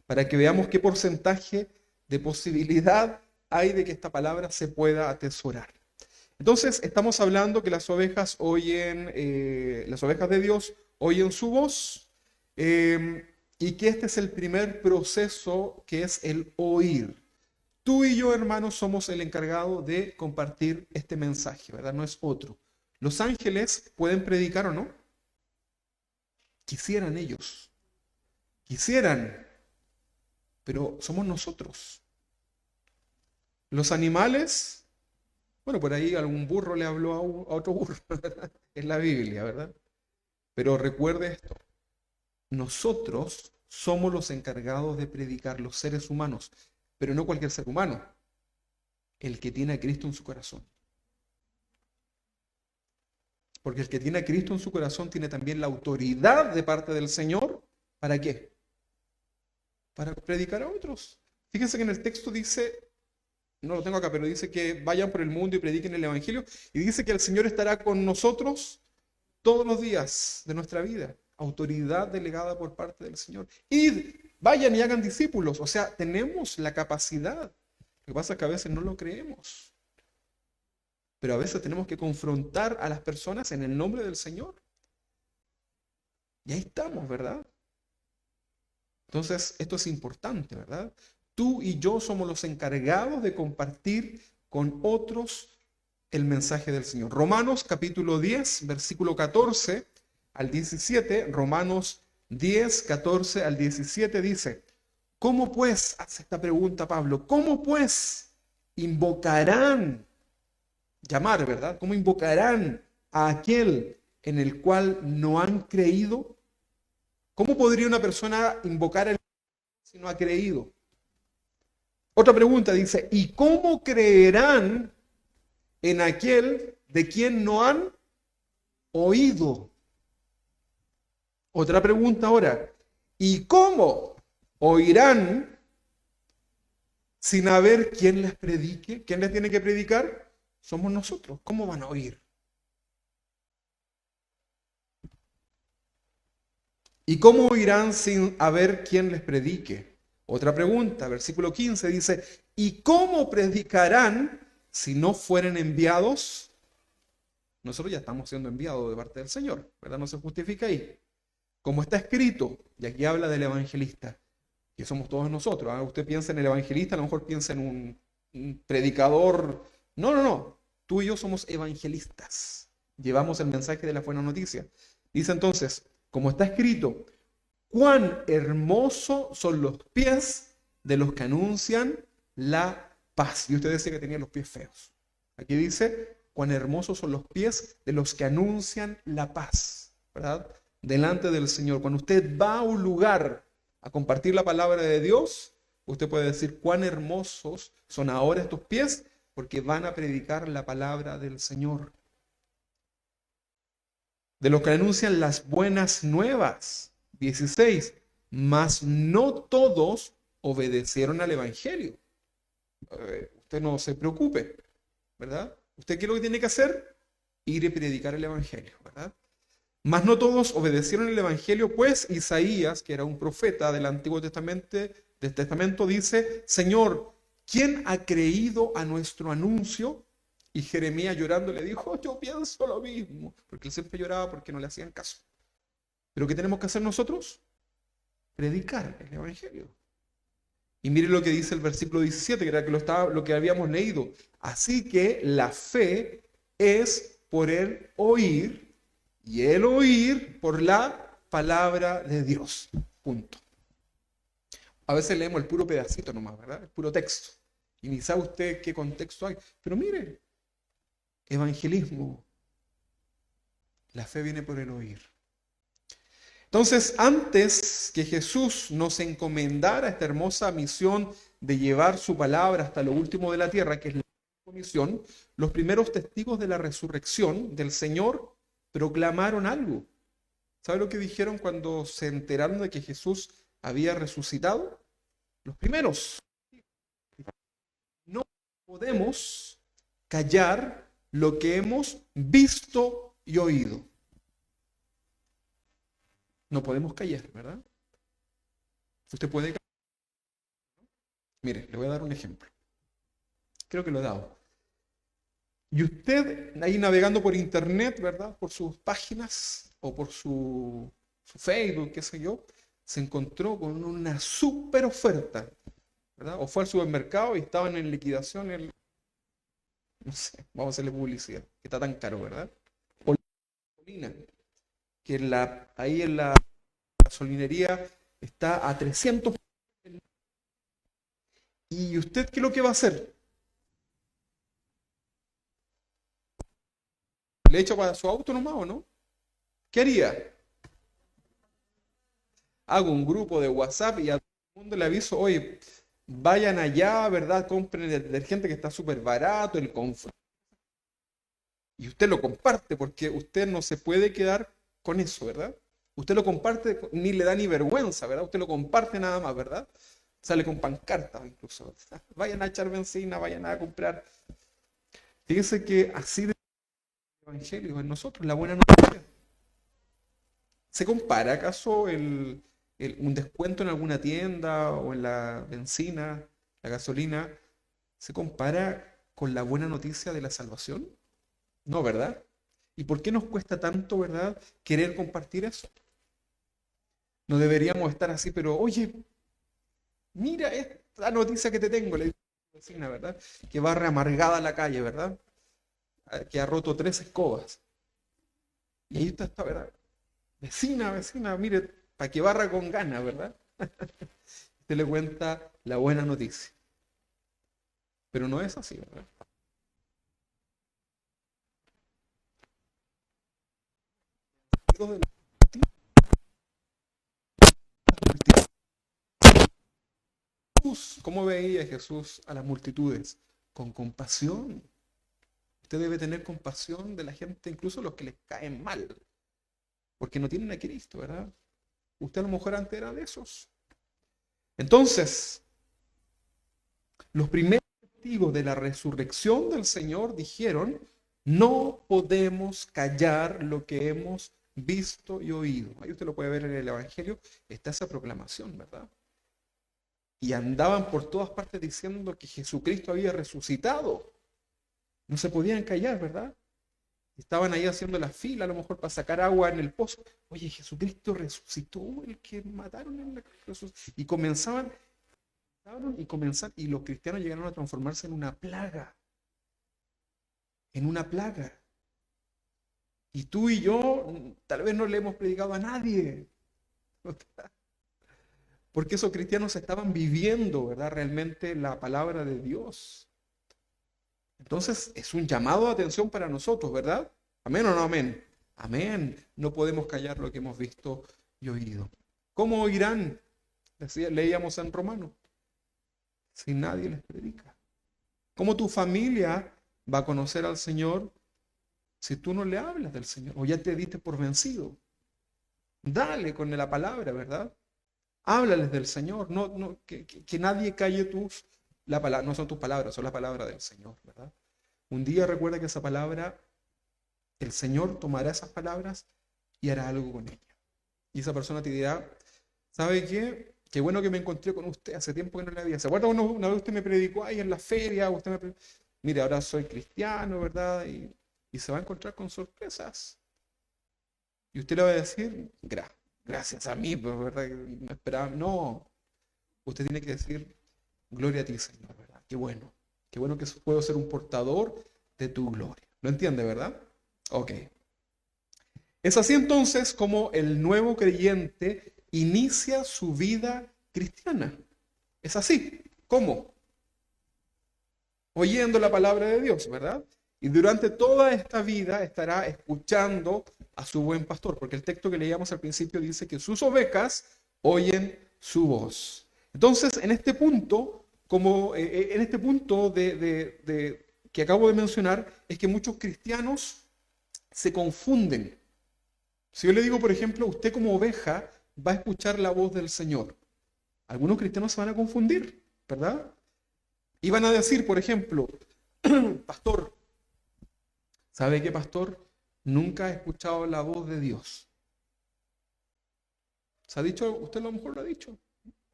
Para que veamos qué porcentaje de posibilidad hay de que esta palabra se pueda atesorar. Entonces, estamos hablando que las ovejas las ovejas de Dios oyen su voz, y que este es el primer proceso, que es el oír. Tú y yo, hermanos, somos el encargado de compartir este mensaje, ¿verdad? No es otro. Los ángeles pueden predicar o no. Quisieran ellos. Quisieran, pero somos nosotros. Los animales, bueno, por ahí algún burro le habló a otro burro, ¿verdad? Es la Biblia, ¿verdad? Pero recuerde esto, nosotros somos los encargados de predicar, los seres humanos, pero no cualquier ser humano, el que tiene a Cristo en su corazón. Porque el que tiene a Cristo en su corazón tiene también la autoridad de parte del Señor. ¿Para qué? Para predicar a otros. Fíjense que en el texto dice, no lo tengo acá, pero dice que vayan por el mundo y prediquen el Evangelio. Y dice que el Señor estará con nosotros todos los días de nuestra vida. Autoridad delegada por parte del Señor. Id, vayan y hagan discípulos. O sea, tenemos la capacidad. Lo que pasa es que a veces no lo creemos. Pero a veces tenemos que confrontar a las personas en el nombre del Señor. Y ahí estamos, ¿verdad? Entonces, esto es importante, ¿verdad? Tú y yo somos los encargados de compartir con otros el mensaje del Señor. Romanos capítulo 10, versículo 14 al 17, Romanos 10, 14 al 17 dice, ¿cómo pues, hace esta pregunta Pablo, cómo pues invocarán, llamar, ¿verdad? ¿Cómo invocarán a aquel en el cual no han creído? ¿Cómo podría una persona invocar a si no ha creído? Otra pregunta dice, ¿y cómo creerán en aquel de quien no han oído? Otra pregunta ahora, ¿y cómo oirán sin haber quien les predique? ¿Quién les tiene que predicar? Somos nosotros. ¿Cómo van a oír? ¿Y cómo oirán sin haber quien les predique? Otra pregunta, versículo 15 dice, ¿y cómo predicarán si no fueren enviados? Nosotros ya estamos siendo enviados de parte del Señor, ¿verdad? No se justifica ahí. como está escrito, y aquí habla del evangelista, que somos todos nosotros. ¿Ah? Usted piensa en el evangelista, a lo mejor piensa en un predicador. No, no, no. Tú y yo somos evangelistas. Llevamos el mensaje de la buena noticia. Dice entonces, como está escrito, cuán hermosos son los pies de los que anuncian la paz. Y usted decía que tenía los pies feos. Aquí dice, cuán hermosos son los pies de los que anuncian la paz, ¿verdad? Delante del Señor. Cuando usted va a un lugar a compartir la palabra de Dios, usted puede decir cuán hermosos son ahora estos pies, porque van a predicar la palabra del Señor. De los que anuncian las buenas nuevas. 16. Mas no todos obedecieron al Evangelio. Usted no se preocupe, ¿verdad? ¿Usted qué es lo que tiene que hacer? Ir y predicar el Evangelio, ¿verdad? Mas no todos obedecieron el Evangelio, pues Isaías, que era un profeta del Antiguo Testamento, dice, Señor, ¿quién ha creído a nuestro anuncio? Y Jeremías llorando le dijo, yo pienso lo mismo, porque él siempre lloraba porque no le hacían caso. ¿Pero qué tenemos que hacer nosotros? Predicar el Evangelio. Y mire lo que dice el versículo 17, que era lo que habíamos leído. Así que la fe es por el oír, y el oír por la palabra de Dios. Punto. A veces leemos el puro pedacito nomás, ¿verdad? El puro texto. Y ni sabe usted qué contexto hay. Pero mire, evangelismo. La fe viene por el oír. Entonces, antes que Jesús nos encomendara esta hermosa misión de llevar su palabra hasta lo último de la tierra, que es la misión, los primeros testigos de la resurrección del Señor proclamaron algo. ¿Sabe lo que dijeron cuando se enteraron de que Jesús había resucitado? Los primeros. No podemos callar lo que hemos visto y oído. No podemos callar, ¿verdad? Usted puede callar. Mire, le voy a dar un ejemplo. Creo que lo he dado. Y usted ahí navegando por internet, ¿verdad? Por sus páginas o por su Facebook, qué sé yo, se encontró con una super oferta, ¿verdad? O fue al supermercado y estaban en liquidación no sé, vamos a hacerle publicidad, que está tan caro, ¿verdad? O la gasolina, que ahí en la gasolinería está a 300. ¿Y usted qué es lo que va a hacer? ¿Le echa para su auto nomás o no? ¿Qué haría? Hago un grupo de WhatsApp y a todo el mundo le aviso, oye, vayan allá, ¿verdad? Compren el detergente que está súper barato, el Confort. Y usted lo comparte porque usted no se puede quedar con eso, ¿verdad? Usted lo comparte, ni le da ni vergüenza, ¿verdad? Usted lo comparte nada más, ¿verdad? Sale con pancartas incluso. Vayan a echar benzina, vayan a comprar. Fíjense que así de evangelio en nosotros, la buena noticia. ¿Se compara acaso un descuento en alguna tienda o en la benzina, la gasolina? ¿Se compara con la buena noticia de la salvación? No, ¿verdad? ¿Y por qué nos cuesta tanto, verdad, querer compartir eso? No deberíamos estar así, pero oye, mira esta noticia que te tengo, le dice la vecina, ¿verdad? Que barre amargada la calle, ¿verdad? Que ha roto 3 escobas. Y ahí está, ¿verdad? Vecina, mire, para que barra con ganas, ¿verdad? Usted le cuenta la buena noticia. Pero no es así, ¿verdad? ¿Cómo veía Jesús a las multitudes? Con compasión. Usted debe tener compasión de la gente, incluso los que les caen mal, porque no tienen a Cristo, ¿verdad? Usted a lo mejor antes era de esos. Entonces, los primeros testigos de la resurrección del Señor dijeron, no podemos callar lo que hemos visto y oído. Ahí usted lo puede ver en el Evangelio, está esa proclamación, ¿verdad? Y andaban por todas partes diciendo que Jesucristo había resucitado. No se podían callar, ¿verdad? Estaban ahí haciendo la fila, a lo mejor para sacar agua en el pozo. Oye, Jesucristo resucitó, el que mataron en la cruz. Y y los cristianos llegaron a transformarse en una plaga. Y tú y yo tal vez no le hemos predicado a nadie, porque esos cristianos estaban viviendo, ¿verdad? Realmente la palabra de Dios. Entonces es un llamado de atención para nosotros, ¿verdad? ¿Amén o no amén? Amén. No podemos callar lo que hemos visto y oído. ¿Cómo oirán? Leíamos en Romanos. Si nadie les predica. ¿Cómo tu familia va a conocer al Señor si tú no le hablas del Señor? O ya te diste por vencido. Dale con la palabra, ¿verdad? Háblales del Señor. Que nadie calle la palabra. No son tus palabras, son la palabra del Señor, ¿verdad? Un día recuerda que esa palabra, el Señor tomará esas palabras y hará algo con ellas. Y esa persona te dirá, ¿sabe qué? Qué bueno que me encontré con usted, hace tiempo que no le había. ¿Se acuerda una vez usted me predicó ahí en la feria? Mire, ahora soy cristiano, ¿verdad? Y se va a encontrar con sorpresas. Y usted le va a decir, gracias a mí, pues, ¿verdad? No esperaba. No, usted tiene que decir, gloria a ti, Señor, ¿verdad? Qué bueno que puedo ser un portador de tu gloria. ¿Lo entiende, verdad? Ok. Es así entonces como el nuevo creyente inicia su vida cristiana. Es así. ¿Cómo? Oyendo la palabra de Dios, ¿verdad? Y durante toda esta vida estará escuchando a su buen pastor, porque el texto que leíamos al principio dice que sus ovejas oyen su voz. Entonces, en este punto, que acabo de mencionar, es que muchos cristianos se confunden. Si yo le digo, por ejemplo, usted como oveja va a escuchar la voz del Señor, algunos cristianos se van a confundir, ¿verdad? Y van a decir, por ejemplo, pastor, ¿sabe qué, pastor? Nunca he escuchado la voz de Dios. ¿Se ha dicho? Usted a lo mejor lo ha dicho.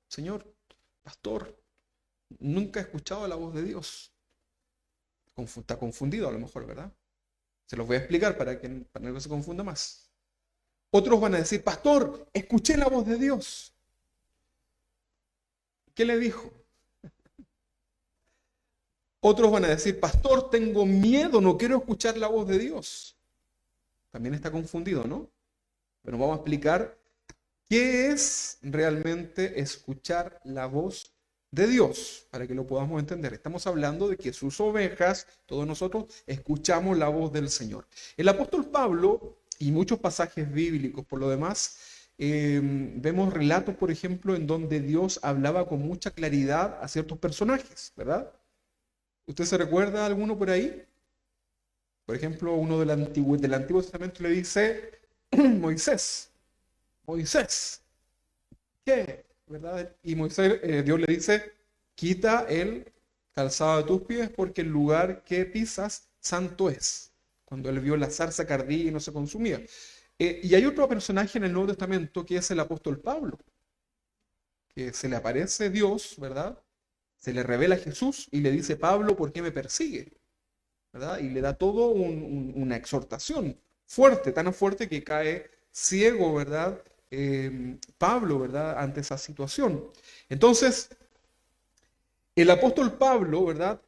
Señor, pastor, nunca he escuchado la voz de Dios. Está confundido a lo mejor, ¿verdad? Se los voy a explicar para que no se confunda más. Otros van a decir, pastor, escuché la voz de Dios. ¿Qué le dijo? Otros van a decir, pastor, tengo miedo, no quiero escuchar la voz de Dios. También está confundido, ¿no? Pero vamos a explicar qué es realmente escuchar la voz de Dios, para que lo podamos entender. Estamos hablando de que sus ovejas, todos nosotros, escuchamos la voz del Señor. El apóstol Pablo, y muchos pasajes bíblicos por lo demás, vemos relatos, por ejemplo, en donde Dios hablaba con mucha claridad a ciertos personajes, ¿verdad? ¿Usted se recuerda alguno por ahí? Por ejemplo, uno del Antiguo Testamento le dice, Moisés, ¿qué? ¿Verdad? Y Moisés, Dios le dice, quita el calzado de tus pies porque el lugar que pisas santo es. Cuando él vio la zarza que ardía y no se consumía. Y hay otro personaje en el Nuevo Testamento que es el apóstol Pablo, que se le aparece Dios, ¿verdad? Se le revela a Jesús y le dice, Pablo, ¿por qué me persigue? ¿Verdad? Y le da todo una exhortación fuerte, tan fuerte que cae ciego, ¿verdad? Pablo, ¿verdad? Ante esa situación. Entonces, el apóstol Pablo, ¿verdad?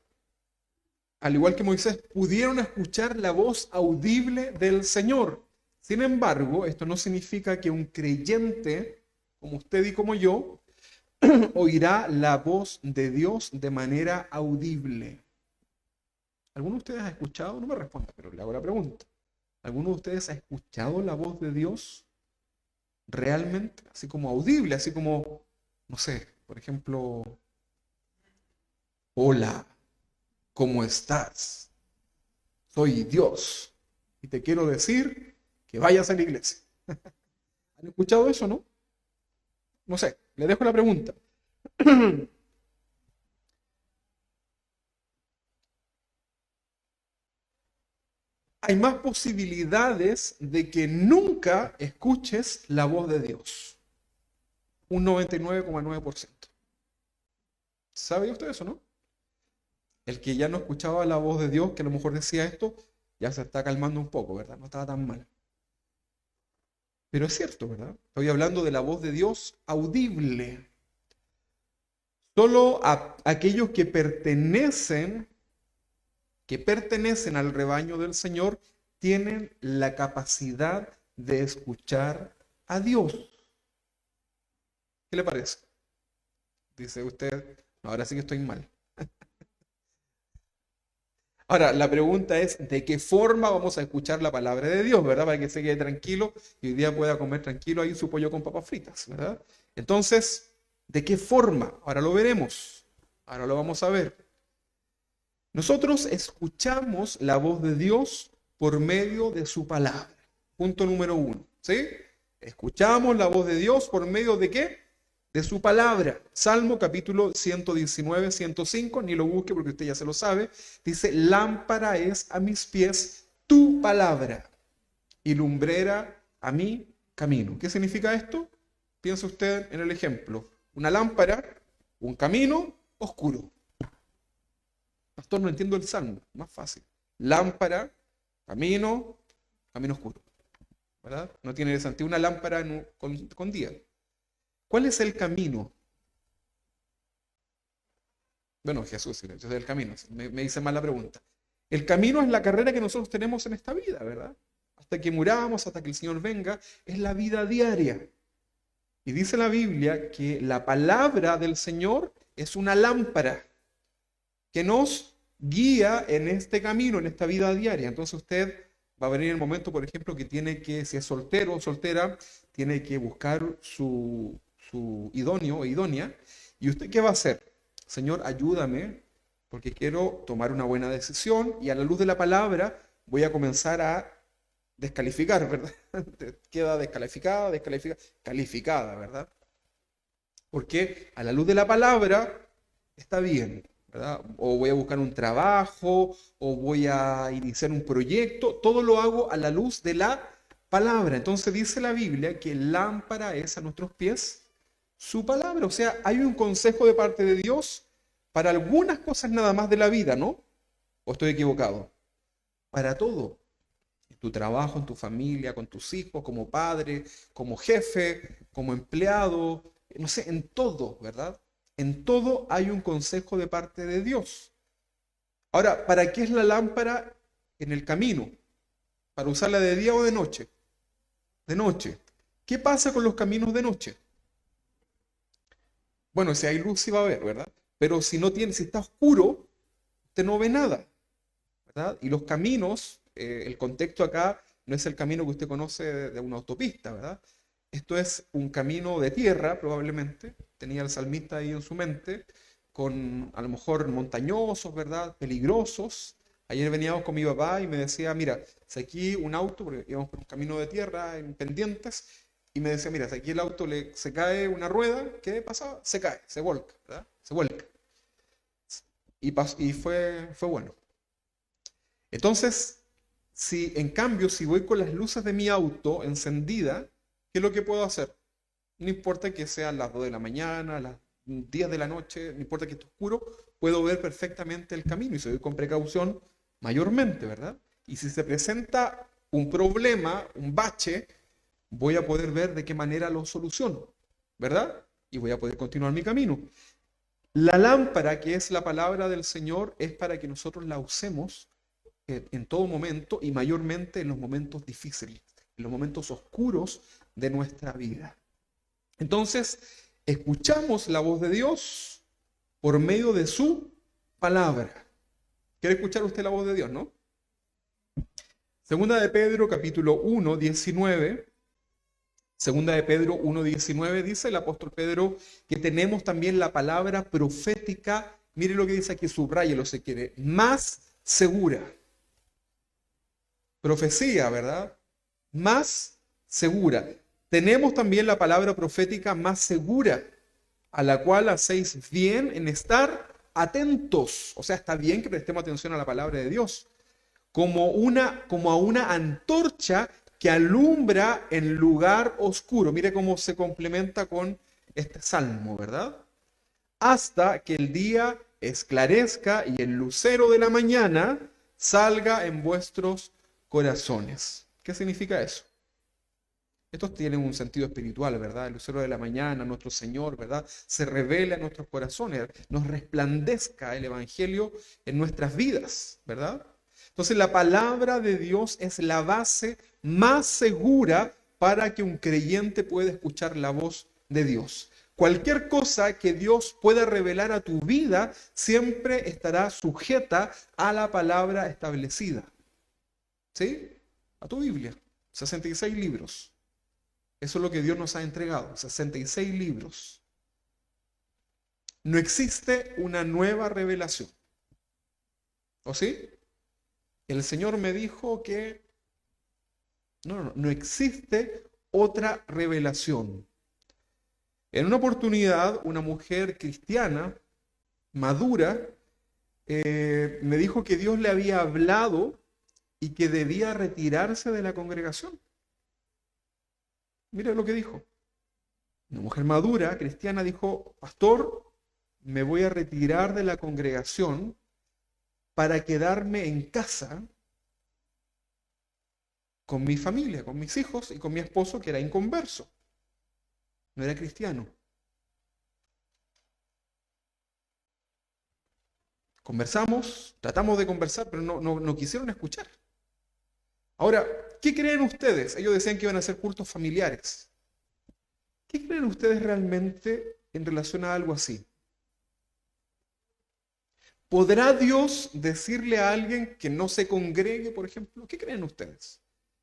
Al igual que Moisés, pudieron escuchar la voz audible del Señor. Sin embargo, esto no significa que un creyente, como usted y como yo, oirá la voz de Dios de manera audible. ¿Alguno de ustedes ha escuchado? No me responda, pero le hago la pregunta. ¿Alguno de ustedes ha escuchado la voz de Dios realmente? Así como audible, así como, no sé, por ejemplo, hola, ¿cómo estás? Soy Dios y te quiero decir que vayas a la iglesia. ¿Han escuchado eso, no? No sé, le dejo la pregunta. Hay más posibilidades de que nunca escuches la voz de Dios. Un 99,9%. ¿Sabe usted eso, no? El que ya no escuchaba la voz de Dios, que a lo mejor decía esto, Ya se está calmando un poco, ¿verdad? No estaba tan mal. Pero es cierto, ¿verdad? Estoy hablando de la voz de Dios audible. Solo aquellos que pertenecen al rebaño del Señor, tienen la capacidad de escuchar a Dios. ¿Qué le parece? Dice usted, "No, ahora sí que estoy mal". Ahora, la pregunta es, ¿de qué forma vamos a escuchar la palabra de Dios, verdad? Para que se quede tranquilo y hoy día pueda comer tranquilo ahí su pollo con papas fritas, ¿verdad? Entonces, ¿de qué forma? Ahora lo veremos. Ahora lo vamos a ver. Nosotros escuchamos la voz de Dios por medio de su palabra. Punto número 1, ¿sí? Escuchamos la voz de Dios por medio de ¿qué? De su palabra. Salmo capítulo 119, 105, ni lo busque porque usted ya se lo sabe. Dice, lámpara es a mis pies tu palabra y lumbrera a mi camino. ¿Qué significa esto? Piensa usted en el ejemplo. Una lámpara, un camino oscuro. Pastor, no entiendo el salmo. Más fácil. Lámpara, camino, camino oscuro. ¿Verdad? No tiene sentido una lámpara con día. ¿Cuál es el camino? Bueno, Jesús, yo soy el camino. Me hice mal la pregunta. El camino es la carrera que nosotros tenemos en esta vida, ¿verdad? Hasta que muramos, hasta que el Señor venga, es la vida diaria. Y dice la Biblia que la palabra del Señor es una lámpara que nos guía en este camino, en esta vida diaria. Entonces usted va a venir el momento, por ejemplo, que tiene que, si es soltero o soltera, tiene que buscar su idóneo o idónea. ¿Y usted qué va a hacer? Señor, ayúdame, porque quiero tomar una buena decisión y a la luz de la palabra voy a comenzar a descalificar, ¿verdad? Queda descalificada, calificada, ¿verdad? Porque a la luz de la palabra está bien, ¿verdad? O voy a buscar un trabajo, o voy a iniciar un proyecto, todo lo hago a la luz de la palabra. Entonces dice la Biblia que lámpara es a nuestros pies su palabra. O sea, hay un consejo de parte de Dios para algunas cosas nada más de la vida, ¿no? ¿O estoy equivocado? Para todo. En tu trabajo, en tu familia, con tus hijos, como padre, como jefe, como empleado, no sé, en todo, ¿verdad? En todo hay un consejo de parte de Dios. Ahora, ¿para qué es la lámpara en el camino? ¿Para usarla de día o de noche? De noche. ¿Qué pasa con los caminos de noche? Bueno, si hay luz sí va a haber, ¿verdad? Pero si no tiene, si está oscuro, usted no ve nada, ¿verdad? Y los caminos, el contexto acá no es el camino que usted conoce de una autopista, ¿verdad? Esto es un camino de tierra, probablemente, tenía el salmista ahí en su mente, con a lo mejor montañosos, ¿verdad? Peligrosos. Ayer veníamos con mi papá y me decía, mira, si aquí un auto, porque íbamos por un camino de tierra en pendientes, y me decía, mira, si aquí el auto se cae una rueda, ¿qué pasa? Se cae, se volca, ¿verdad? Se vuelca. Y fue bueno. Entonces, si en cambio, si voy con las luces de mi auto encendida, ¿qué es lo que puedo hacer? No importa que sean las 2 de la mañana, las 10 de la noche, no importa que esté oscuro, puedo ver perfectamente el camino y si voy con precaución, mayormente, ¿verdad? Y si se presenta un problema, un bache, voy a poder ver de qué manera lo soluciono, ¿verdad? Y voy a poder continuar mi camino. La lámpara, que es la palabra del Señor, es para que nosotros la usemos en todo momento y mayormente en los momentos difíciles, en los momentos oscuros de nuestra vida. Entonces, escuchamos la voz de Dios por medio de su palabra. ¿Quiere escuchar usted la voz de Dios, no? Segunda de Pedro, capítulo 1, 19. Segunda de Pedro 1, 19 dice el apóstol Pedro que tenemos también la palabra profética, mire lo que dice aquí, subráyelo si quiere, más segura. Profecía, ¿verdad? Más segura. Tenemos también la palabra profética más segura, a la cual hacéis bien en estar atentos. O sea, está bien que prestemos atención a la palabra de Dios, como a una antorcha que alumbra en lugar oscuro. Mire cómo se complementa con este salmo, ¿verdad? Hasta que el día esclarezca y el lucero de la mañana salga en vuestros corazones. ¿Qué significa eso? Estos tienen un sentido espiritual, ¿verdad? El lucero de la mañana, nuestro Señor, ¿verdad? Se revela en nuestros corazones, nos resplandezca el Evangelio en nuestras vidas, ¿verdad? Entonces la palabra de Dios es la base más segura para que un creyente pueda escuchar la voz de Dios. Cualquier cosa que Dios pueda revelar a tu vida siempre estará sujeta a la palabra establecida. ¿Sí? A tu Biblia. 66 libros. Eso es lo que Dios nos ha entregado, 66 libros. No existe una nueva revelación. ¿O sí? El Señor me dijo que no existe otra revelación. En una oportunidad, una mujer cristiana, madura, me dijo que Dios le había hablado y que debía retirarse de la congregación. Mira lo que dijo. Una mujer madura, cristiana, dijo: pastor, me voy a retirar de la congregación para quedarme en casa con mi familia, con mis hijos y con mi esposo, que era inconverso, no era cristiano. Conversamos, tratamos de conversar, pero no quisieron escuchar. Ahora, ¿qué creen ustedes? Ellos decían que iban a hacer cultos familiares. ¿Qué creen ustedes realmente en relación a algo así? ¿Podrá Dios decirle a alguien que no se congregue, por ejemplo? ¿Qué creen ustedes?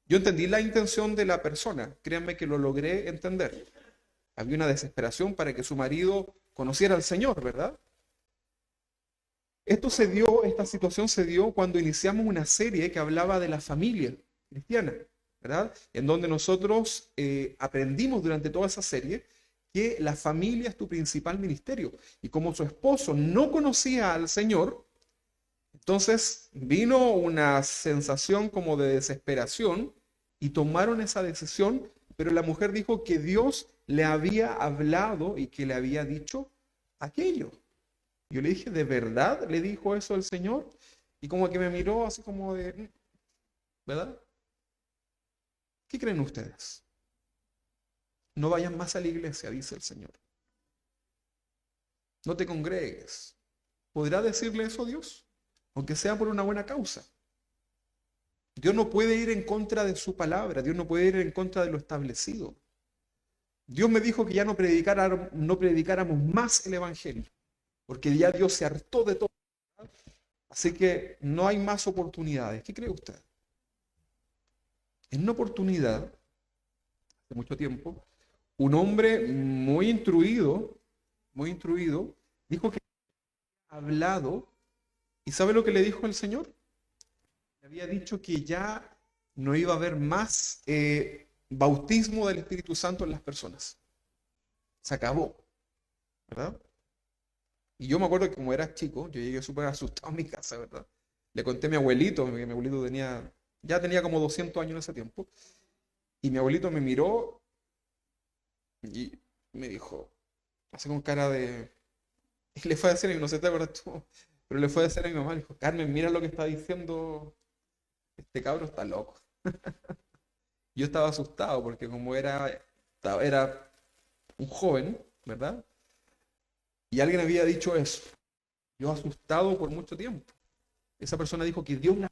Yo entendí la intención de la persona, créanme que lo logré entender. Había una desesperación para que su marido conociera al Señor, ¿verdad? Esta situación se dio cuando iniciamos una serie que hablaba de la familia cristiana, ¿verdad? En donde nosotros aprendimos durante toda esa serie que la familia es tu principal ministerio. Y como su esposo no conocía al Señor, entonces vino una sensación como de desesperación y tomaron esa decisión, pero la mujer dijo que Dios le había hablado y que le había dicho aquello. Yo le dije: ¿de verdad le dijo eso el Señor? Y como que me miró así como de, ¿verdad? ¿Qué creen ustedes? No vayan más a la iglesia, dice el Señor. No te congregues. ¿Podrá decirle eso Dios? Aunque sea por una buena causa. Dios no puede ir en contra de su palabra. Dios no puede ir en contra de lo establecido. Dios me dijo que ya no predicáramos más el Evangelio, porque ya Dios se hartó de todo. Así que no hay más oportunidades. ¿Qué cree usted? En una oportunidad, hace mucho tiempo, un hombre muy instruido, dijo que había hablado, ¿y sabe lo que le dijo el Señor? Le había dicho que ya no iba a haber más bautismo del Espíritu Santo en las personas. Se acabó, ¿verdad? Y yo me acuerdo que como era chico, yo llegué súper asustado a mi casa, ¿verdad? Le conté a mi abuelito, que mi abuelito ya tenía como 200 años en ese tiempo, y mi abuelito me miró y me dijo, así con cara de... Y le fue a decir a mi, no sé si te acuerdas tú, pero le fue a decir a mi mamá, le dijo: Carmen, mira lo que está diciendo, este cabro está loco. Yo estaba asustado porque como era un joven, ¿verdad? Y alguien había dicho eso. Yo asustado por mucho tiempo. Esa persona dijo que Dios la...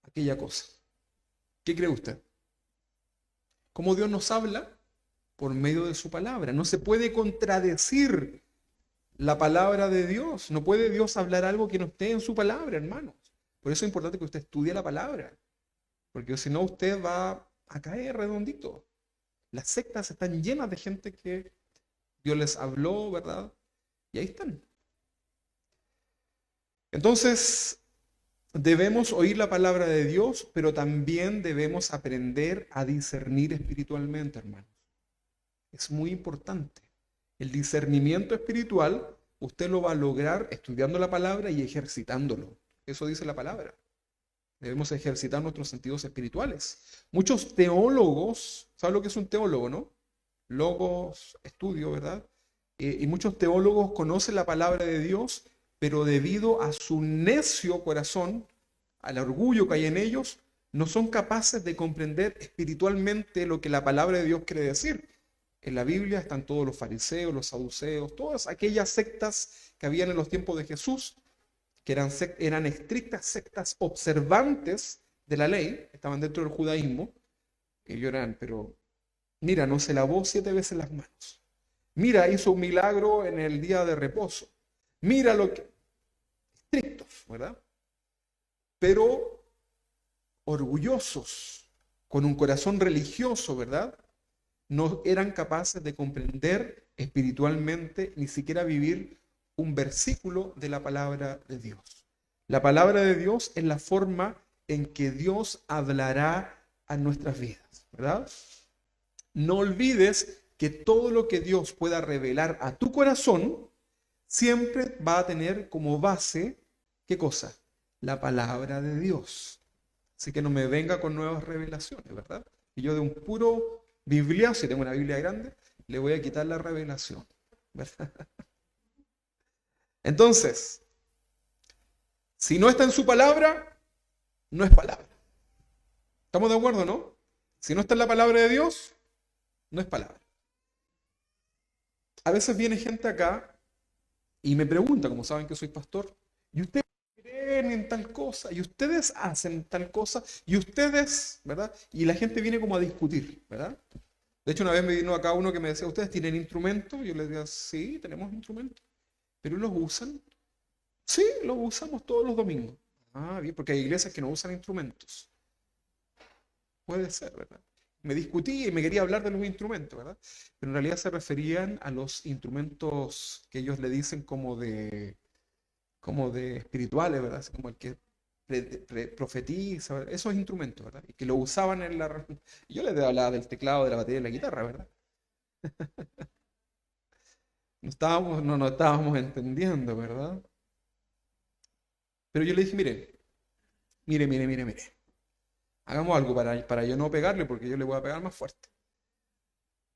aquella cosa. ¿Qué cree usted? ¿Cómo Dios nos habla? Por medio de su palabra. No se puede contradecir la palabra de Dios. No puede Dios hablar algo que no esté en su palabra, hermanos. Por eso es importante que usted estudie la palabra. Porque si no, usted va a caer redondito. Las sectas están llenas de gente que Dios les habló, ¿verdad? Y ahí están. Entonces, debemos oír la palabra de Dios, pero también debemos aprender a discernir espiritualmente, hermanos. Es muy importante. El discernimiento espiritual, usted lo va a lograr estudiando la palabra y ejercitándolo. Eso dice la palabra. Debemos ejercitar nuestros sentidos espirituales. Muchos teólogos, ¿sabe lo que es un teólogo, no? Logos, estudio, ¿verdad? Y muchos teólogos conocen la palabra de Dios, pero debido a su necio corazón, al orgullo que hay en ellos, no son capaces de comprender espiritualmente lo que la palabra de Dios quiere decir. En la Biblia están todos los fariseos, los saduceos, todas aquellas sectas que habían en los tiempos de Jesús, que eran estrictas sectas observantes de la ley, estaban dentro del judaísmo. Ellos eran, pero mira, no se lavó 7 veces las manos. Mira, hizo un milagro en el día de reposo. Mira lo que... Estrictos, ¿verdad? Pero orgullosos, con un corazón religioso, ¿verdad? No eran capaces de comprender espiritualmente, ni siquiera vivir un versículo de la palabra de Dios. La palabra de Dios es la forma en que Dios hablará a nuestras vidas, ¿verdad? No olvides que todo lo que Dios pueda revelar a tu corazón siempre va a tener como base, ¿qué cosa? La palabra de Dios. Así que no me venga con nuevas revelaciones, ¿verdad? Y yo de un puro Biblia, si tengo una Biblia grande, le voy a quitar la revelación, ¿verdad? Entonces, si no está en su palabra, no es palabra. ¿Estamos de acuerdo, no? Si no está en la palabra de Dios, no es palabra. A veces viene gente acá y me pregunta, como saben que soy pastor, ¿y ustedes creen en tal cosa? ¿Y ustedes hacen tal cosa? ¿Y ustedes, verdad? Y la gente viene como a discutir, ¿verdad? De hecho, una vez me vino acá uno que me decía, ¿ustedes tienen instrumentos? Yo les decía, sí, tenemos instrumentos. ¿Pero los usan? Sí, los usamos todos los domingos. Ah, bien, porque hay iglesias que no usan instrumentos. Puede ser, ¿verdad? Me discutí y me quería hablar de los instrumentos, ¿verdad? Pero en realidad se referían a los instrumentos que ellos le dicen como de espirituales, ¿verdad? Así como el que profetiza, ¿verdad? Esos instrumentos, ¿verdad? Y que lo usaban en la... Yo les hablaba del teclado, de la batería y de la guitarra, ¿verdad? No nos estábamos entendiendo, ¿verdad? Pero yo le dije, mire. Hagamos algo para yo no pegarle, porque yo le voy a pegar más fuerte.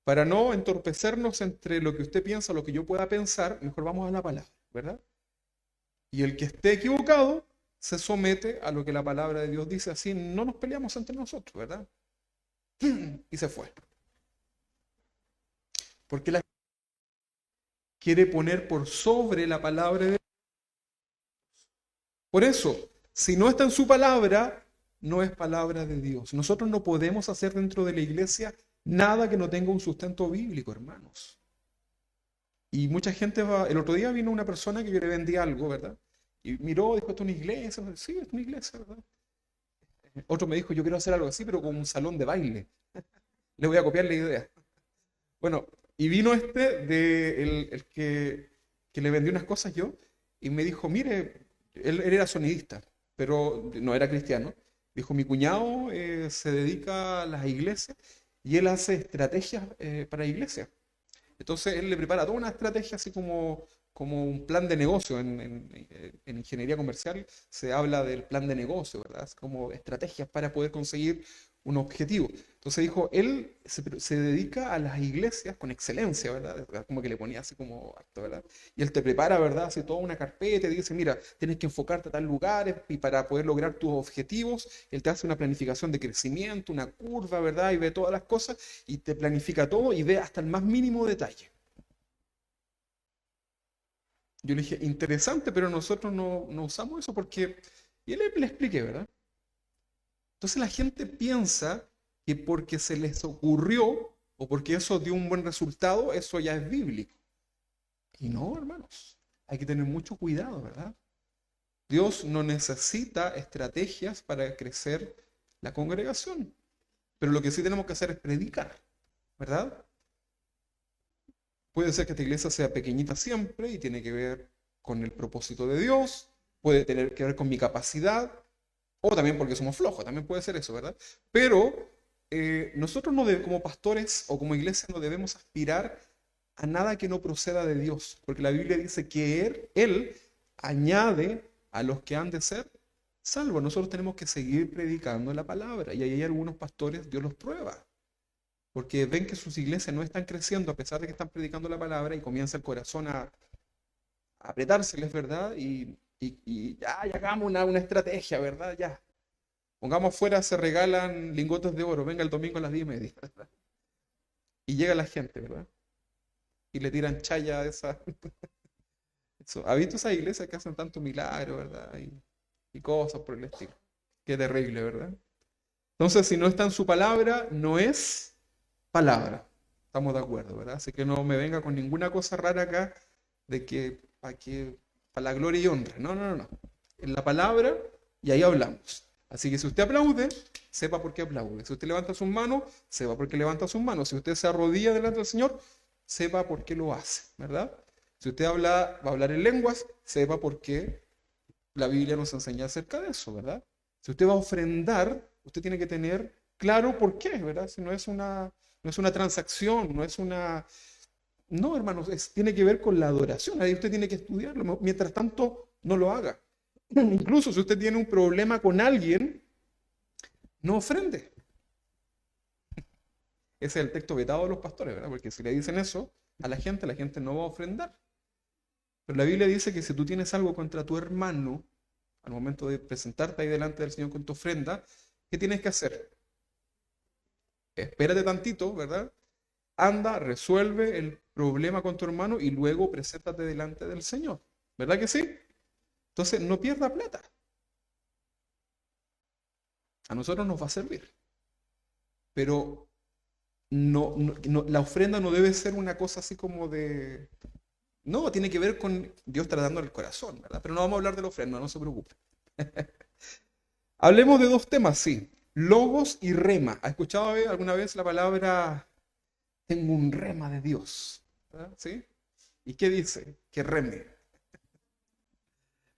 Para no entorpecernos entre lo que usted piensa, lo que yo pueda pensar, mejor vamos a la palabra, ¿verdad? Y el que esté equivocado se somete a lo que la palabra de Dios dice, así no nos peleamos entre nosotros, ¿verdad? Y se fue. Porque la gente quiere poner por sobre la palabra de Dios. Por eso, si no está en su palabra, no es palabra de Dios. Nosotros no podemos hacer dentro de la iglesia nada que no tenga un sustento bíblico, hermanos. Y mucha gente va... El otro día vino una persona que yo le vendí algo, ¿verdad? Y miró, dijo, ¿esto es una iglesia? Sí, es una iglesia, ¿verdad? Otro me dijo, yo quiero hacer algo así, pero con un salón de baile. Le voy a copiar la idea. Bueno, y vino el que le vendí unas cosas yo, y me dijo, mire, él era sonidista, pero no era cristiano. Dijo, mi cuñado se dedica a las iglesias y él hace estrategias para iglesias. Entonces él le prepara toda una estrategia así como un plan de negocio. En ingeniería comercial se habla del plan de negocio, ¿verdad? Es como estrategias para poder conseguir un objetivo. Entonces dijo, él se dedica a las iglesias con excelencia, ¿verdad? Como que le ponía así como acto, ¿verdad? Y él te prepara, ¿verdad? Hace toda una carpeta y dice, mira, tienes que enfocarte a tal lugar y para poder lograr tus objetivos, él te hace una planificación de crecimiento, una curva, ¿verdad? Y ve todas las cosas y te planifica todo y ve hasta el más mínimo detalle. Yo le dije, interesante, pero nosotros no usamos eso porque... Y él le expliqué, ¿verdad? Entonces la gente piensa que porque se les ocurrió o porque eso dio un buen resultado, eso ya es bíblico. Y no, hermanos, hay que tener mucho cuidado, ¿verdad? Dios no necesita estrategias para crecer la congregación, pero lo que sí tenemos que hacer es predicar, ¿verdad? Puede ser que esta iglesia sea pequeñita siempre y tiene que ver con el propósito de Dios, puede tener que ver con mi capacidad, o también porque somos flojos, también puede ser eso, ¿verdad? Pero nosotros como pastores o como iglesia no debemos aspirar a nada que no proceda de Dios, porque la Biblia dice que Él añade a los que han de ser salvos. Nosotros tenemos que seguir predicando la palabra y ahí hay algunos pastores, Dios los prueba, porque ven que sus iglesias no están creciendo a pesar de que están predicando la palabra y comienza el corazón apretárseles, ¿verdad? Y ya hagamos una estrategia, ¿verdad? Ya. Pongamos afuera, se regalan lingotes de oro, venga el domingo a las 10:30, ¿verdad? Y llega la gente, ¿verdad? Y le tiran chaya a esa. ¿Ha visto esas iglesias que hacen tanto milagro, ¿verdad? Y cosas por el estilo. Qué terrible, ¿verdad? Entonces, si no está en su palabra, no es palabra. Estamos de acuerdo, ¿verdad? Así que no me venga con ninguna cosa rara acá de que para la gloria y honra. No, no, no, no. En la palabra y ahí hablamos. Así que si usted aplaude, sepa por qué aplaude. Si usted levanta sus manos, sepa por qué levanta sus manos. Si usted se arrodilla delante del Señor, sepa por qué lo hace, ¿verdad? Si usted va a hablar en lenguas, sepa por qué la Biblia nos enseña acerca de eso, ¿verdad? Si usted va a ofrendar, usted tiene que tener claro por qué, ¿verdad? Si no es una transacción, no es una... No, hermanos, tiene que ver con la adoración. Ahí usted tiene que estudiarlo. Mientras tanto, no lo haga. Incluso si usted tiene un problema con alguien, no ofrende. Ese es el texto vetado de los pastores, ¿verdad? Porque si le dicen eso a la gente no va a ofrendar. Pero la Biblia dice que si tú tienes algo contra tu hermano, al momento de presentarte ahí delante del Señor con tu ofrenda, ¿qué tienes que hacer? Espérate tantito, ¿verdad? Anda, resuelve el problema con tu hermano y luego preséntate delante del Señor. ¿Verdad que sí? Entonces, no pierda plata. A nosotros nos va a servir. Pero la ofrenda no debe ser una cosa así como de... No, tiene que ver con Dios tratando el corazón, ¿verdad? Pero no vamos a hablar de la ofrenda, no se preocupe. Hablemos de dos temas, sí. Logos y rema. ¿Ha escuchado alguna vez la palabra tengo un rema de Dios? ¿Verdad? ¿Sí? ¿Y qué dice? Que reme.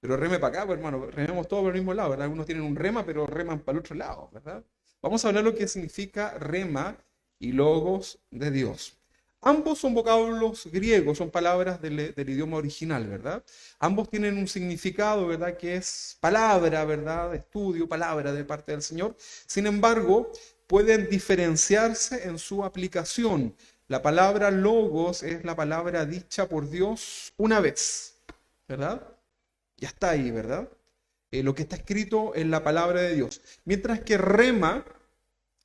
Pero reme para acá, pues, hermano. Rememos todos por el mismo lado, ¿verdad? Algunos tienen un rema, pero reman para el otro lado, ¿verdad? Vamos a hablar lo que significa rema y logos de Dios. Ambos son vocablos griegos, son palabras del idioma original, ¿verdad? Ambos tienen un significado, ¿verdad? Que es palabra, ¿verdad? Estudio, palabra de parte del Señor. Sin embargo, pueden diferenciarse en su aplicación. La palabra logos es la palabra dicha por Dios una vez, ¿verdad? Ya está ahí, ¿verdad? Lo que está escrito en la palabra de Dios. Mientras que rema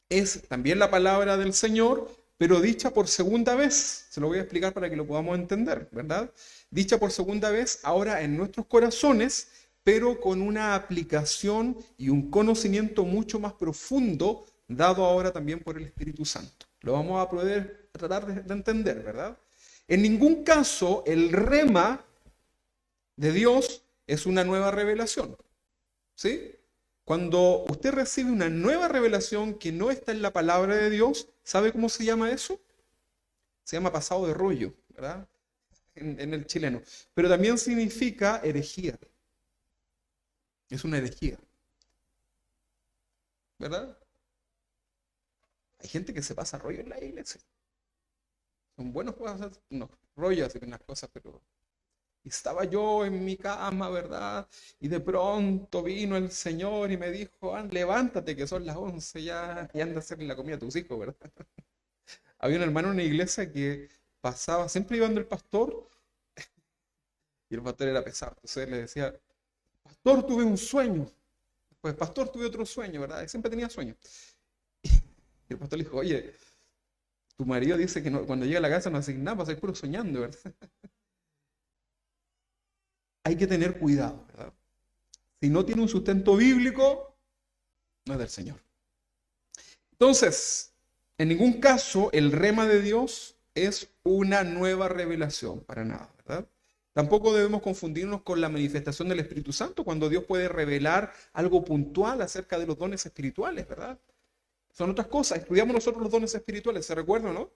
es también la palabra del Señor, pero dicha por segunda vez. Se lo voy a explicar para que lo podamos entender, ¿verdad? Dicha por segunda vez ahora en nuestros corazones, pero con una aplicación y un conocimiento mucho más profundo, dado ahora también por el Espíritu Santo. Lo vamos a poder tratar de entender, ¿verdad? En ningún caso el rema de Dios es una nueva revelación, ¿sí? Cuando usted recibe una nueva revelación que no está en la palabra de Dios, ¿sabe cómo se llama eso? Se llama pasado de rollo, ¿verdad? En el chileno. Pero también significa herejía. Es una herejía, ¿verdad? Hay gente que se pasa rollo en la iglesia. Son buenos para hacer unos rollos y unas cosas, pero... Y estaba yo en mi cama, ¿verdad? Y de pronto vino el Señor y me dijo, levántate que son las 11 ya y anda a hacerle la comida a tus hijos, ¿verdad? Había un hermano en una iglesia que pasaba, siempre iba donde el pastor, y el pastor era pesado. Entonces le decía, pastor, tuve un sueño. Pues, pastor, tuve otro sueño, ¿verdad? Y siempre tenía sueños. Y el pastor le dijo, oye, tu marido dice que cuando llega a la casa no hace nada, pasa puro soñando, ¿verdad? Hay que tener cuidado, ¿verdad? Si no tiene un sustento bíblico, no es del Señor. Entonces, en ningún caso el rema de Dios es una nueva revelación, para nada, ¿verdad? Tampoco debemos confundirnos con la manifestación del Espíritu Santo cuando Dios puede revelar algo puntual acerca de los dones espirituales, ¿verdad? Son otras cosas. Estudiamos nosotros los dones espirituales, ¿se recuerdan, no?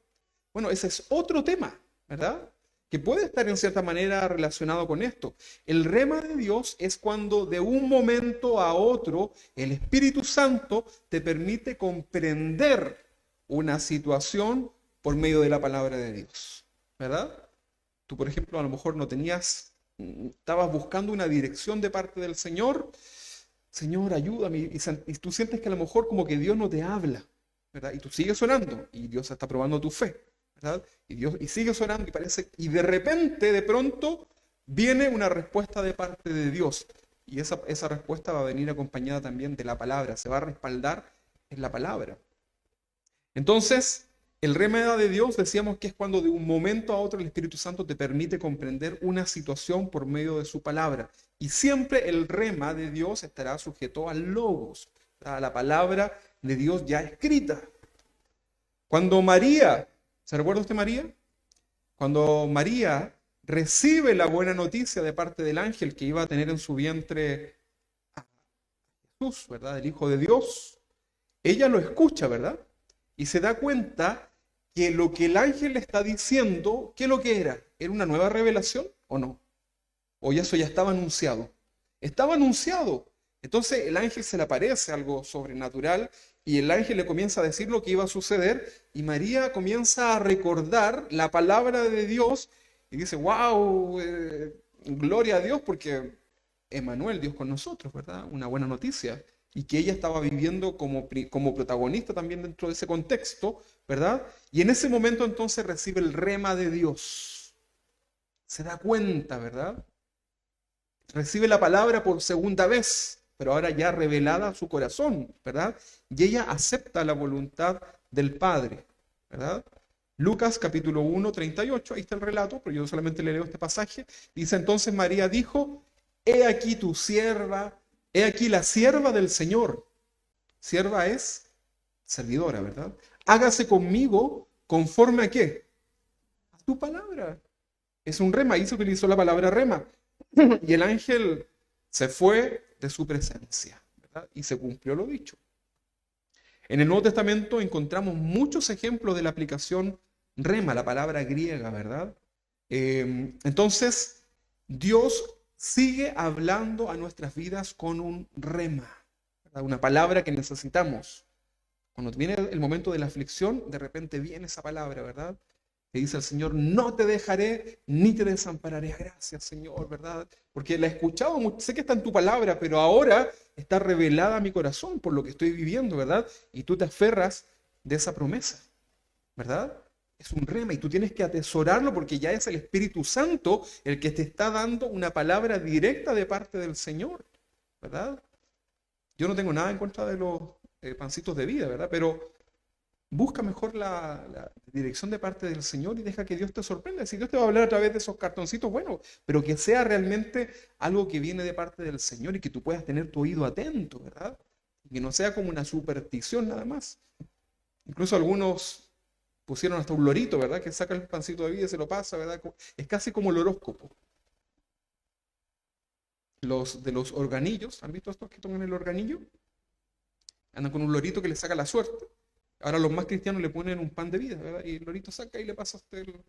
Bueno, ese es otro tema, ¿verdad? Que puede estar en cierta manera relacionado con esto. El rema de Dios es cuando de un momento a otro el Espíritu Santo te permite comprender una situación por medio de la palabra de Dios, ¿verdad? Tú, por ejemplo, a lo mejor estabas buscando una dirección de parte del Señor. Señor, ayúdame. Y tú sientes que a lo mejor como que Dios no te habla, ¿verdad? Y tú sigues orando y Dios está probando tu fe, ¿verdad? Y sigues orando y de repente, de pronto, viene una respuesta de parte de Dios. Y esa respuesta va a venir acompañada también de la palabra, se va a respaldar en la palabra. Entonces, el rema de Dios decíamos que es cuando de un momento a otro el Espíritu Santo te permite comprender una situación por medio de su palabra. Y siempre el rema de Dios estará sujeto al logos, a la palabra de Dios ya escrita. Cuando María, ¿se recuerda usted María? Cuando María recibe la buena noticia de parte del ángel que iba a tener en su vientre a Jesús, ¿verdad? El Hijo de Dios, ella lo escucha, ¿verdad? Y se da cuenta que lo que el ángel le está diciendo, ¿qué es lo que era? ¿Era una nueva revelación o no? ¿O eso ya estaba anunciado? Estaba anunciado. Entonces el ángel se le aparece algo sobrenatural y el ángel le comienza a decir lo que iba a suceder y María comienza a recordar la palabra de Dios y dice, wow, gloria a Dios porque Emmanuel, Dios con nosotros, ¿verdad? Una buena noticia. Y que ella estaba viviendo como protagonista también dentro de ese contexto, ¿verdad? Y en ese momento entonces recibe el rema de Dios. Se da cuenta, ¿verdad? Recibe la palabra por segunda vez, pero ahora ya revelada a su corazón, ¿verdad? Y ella acepta la voluntad del Padre, ¿verdad? Lucas capítulo 1, 38, ahí está el relato, pero yo solamente le leo este pasaje. Dice entonces María dijo, he aquí tu sierva, he aquí la sierva del Señor. Sierva es servidora, ¿verdad? Hágase conmigo conforme a qué? A tu palabra. Es un rema, ahí se utilizó la palabra rema. Y el ángel se fue de su presencia, ¿verdad? Y se cumplió lo dicho. En el Nuevo Testamento encontramos muchos ejemplos de la aplicación rema, la palabra griega, ¿verdad? Entonces, Dios sigue hablando a nuestras vidas con un rema, ¿verdad? Una palabra que necesitamos. Cuando viene el momento de la aflicción, de repente viene esa palabra, ¿verdad? Que dice el Señor, no te dejaré ni te desampararé. Gracias, Señor, ¿verdad? Porque la he escuchado, sé que está en tu palabra, pero ahora está revelada a mi corazón por lo que estoy viviendo, ¿verdad? Y tú te aferras de esa promesa, ¿verdad? Es un rema y tú tienes que atesorarlo porque ya es el Espíritu Santo el que te está dando una palabra directa de parte del Señor, ¿verdad? Yo no tengo nada en contra de los pancitos de vida, ¿verdad? Pero busca mejor la dirección de parte del Señor y deja que Dios te sorprenda. Si Dios te va a hablar a través de esos cartoncitos, bueno, pero que sea realmente algo que viene de parte del Señor y que tú puedas tener tu oído atento, ¿verdad? Y que no sea como una superstición nada más. Incluso algunos pusieron hasta un lorito, ¿verdad? Que saca el pancito de vida y se lo pasa, ¿verdad? Es casi como el horóscopo. Los de los organillos, ¿han visto estos que toman el organillo? Andan con un lorito que le saca la suerte. Ahora los más cristianos le ponen un pan de vida, ¿verdad? Y el lorito saca y le pasa a usted el...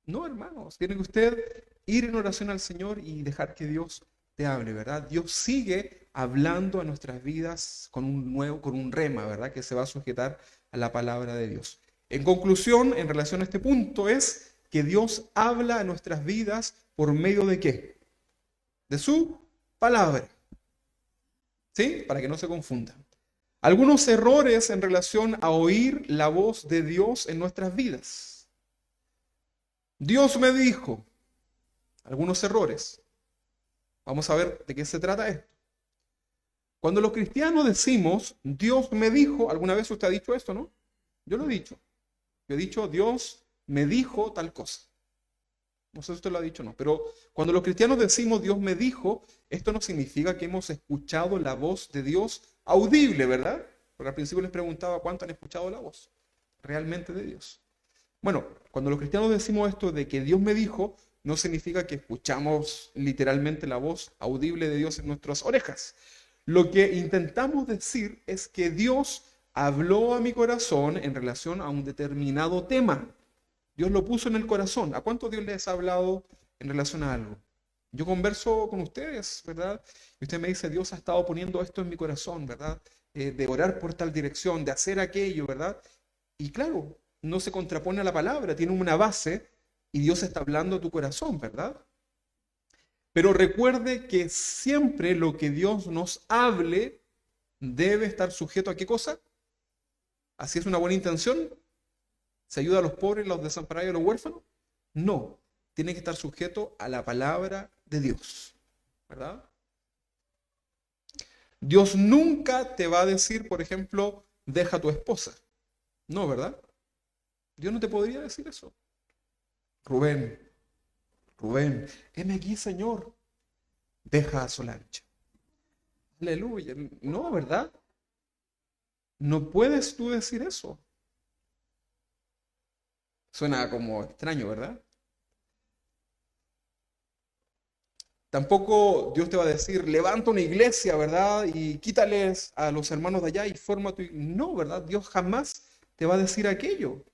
No, hermanos, tiene que usted ir en oración al Señor y dejar que Dios te hable, ¿verdad? Dios sigue hablando a nuestras vidas con un rema, ¿verdad? Que se va a sujetar a la palabra de Dios. En conclusión, en relación a este punto, es que Dios habla a nuestras vidas por medio de ¿qué? De su palabra. ¿Sí? Para que no se confundan. Algunos errores en relación a oír la voz de Dios en nuestras vidas. Dios me dijo, algunos errores. Vamos a ver de qué se trata esto. Cuando los cristianos decimos, Dios me dijo, ¿alguna vez usted ha dicho esto, no? Yo lo he dicho. Yo he dicho, Dios me dijo tal cosa. No sé si usted lo ha dicho o no, pero cuando los cristianos decimos Dios me dijo, esto no significa que hemos escuchado la voz de Dios audible, ¿verdad? Porque al principio les preguntaba cuánto han escuchado la voz realmente de Dios. Bueno, cuando los cristianos decimos esto de que Dios me dijo, no significa que escuchamos literalmente la voz audible de Dios en nuestras orejas. Lo que intentamos decir es que Dios habló a mi corazón en relación a un determinado tema. Dios lo puso en el corazón. ¿A cuántos Dios les ha hablado en relación a algo? Yo converso con ustedes, ¿verdad? Y usted me dice, Dios ha estado poniendo esto en mi corazón, ¿verdad? De orar por tal dirección, de hacer aquello, ¿verdad? Y claro, no se contrapone a la palabra, tiene una base y Dios está hablando a tu corazón, ¿verdad? Pero recuerde que siempre lo que Dios nos hable debe estar sujeto a ¿qué cosa? ¿Así es una buena intención? ¿Se ayuda a los pobres, a los desamparados y a los huérfanos? No. tiene que estar sujeto a la palabra de Dios, ¿verdad? Dios nunca te va a decir, por ejemplo, deja a tu esposa. No, ¿verdad? Dios no te podría decir eso. Rubén, Rubén, heme aquí, Señor. Deja a Solange. Aleluya. No, ¿verdad? No puedes tú decir eso. Suena como extraño, ¿verdad? Tampoco Dios te va a decir, levanta una iglesia, ¿verdad? Y quítales a los hermanos de allá y forma tu... No, ¿verdad? Dios jamás te va a decir aquello.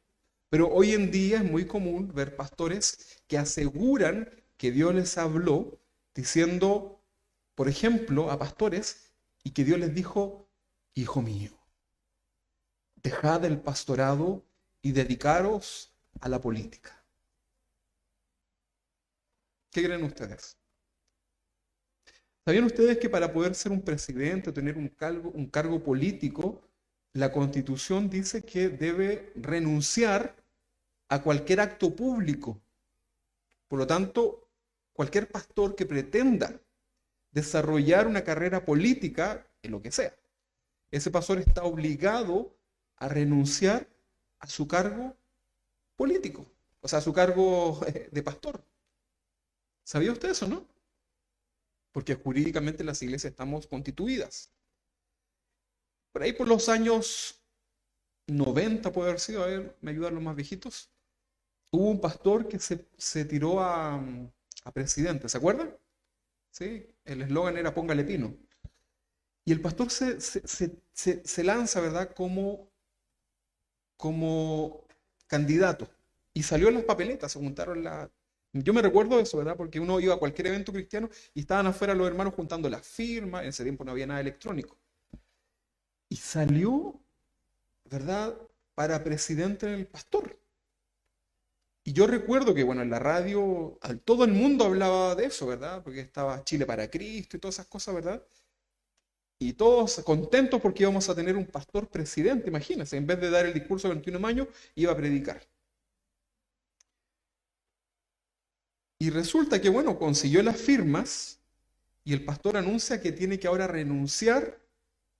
Pero hoy en día es muy común ver pastores que aseguran que Dios les habló diciendo, por ejemplo, a pastores, y que Dios les dijo, hijo mío, dejad el pastorado y dedicaros a la política. ¿Qué creen ustedes? ¿Sabían ustedes que para poder ser un presidente o tener un cargo político, la Constitución dice que debe renunciar a cualquier acto público? Por lo tanto, cualquier pastor que pretenda desarrollar una carrera política, en lo que sea, ese pastor está obligado a renunciar a su cargo político, o sea, a su cargo de pastor. ¿Sabía usted eso, no? Porque jurídicamente las iglesias estamos constituidas. Por ahí por los años 90 puede haber sido, a ver, me ayudan los más viejitos, hubo un pastor que se tiró a presidente, ¿se acuerdan? ¿Sí? El eslogan era Póngale Pino. Y el pastor se lanza, ¿verdad? Como candidato. Y salió en las papeletas, se juntaron las... Yo me recuerdo de eso, ¿verdad? Porque uno iba a cualquier evento cristiano y estaban afuera los hermanos juntando las firmas, en ese tiempo no había nada electrónico. Y salió, ¿verdad? Para presidente del pastor. Y yo recuerdo que, bueno, en la radio todo el mundo hablaba de eso, ¿verdad? Porque estaba Chile para Cristo y todas esas cosas, ¿verdad? Y todos contentos porque íbamos a tener un pastor presidente, imagínense, en vez de dar el discurso de 21 de mayo, iba a predicar. Y resulta que, bueno, consiguió las firmas y el pastor anuncia que tiene que ahora renunciar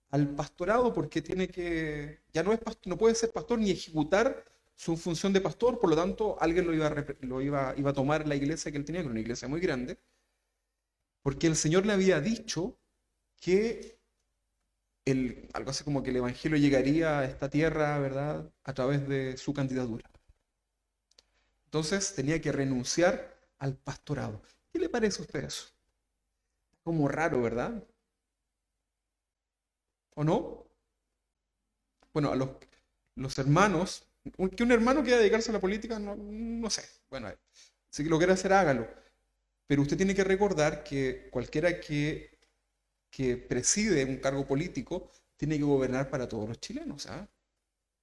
al pastorado porque tiene que, ya no es pastor, no puede ser pastor ni ejecutar su función de pastor, por lo tanto alguien iba a tomar la iglesia que él tenía, que era una iglesia muy grande, porque el Señor le había dicho que algo así como que el evangelio llegaría a esta tierra, ¿verdad?, a través de su candidatura. Entonces tenía que renunciar al pastorado. ¿Qué le parece a usted eso? Como raro, ¿verdad? ¿O no? Bueno, a los hermanos, que un hermano quiera dedicarse a la política, no sé. Bueno, si lo quiere hacer, hágalo. Pero usted tiene que recordar que cualquiera que preside un cargo político tiene que gobernar para todos los chilenos. ¿Ah?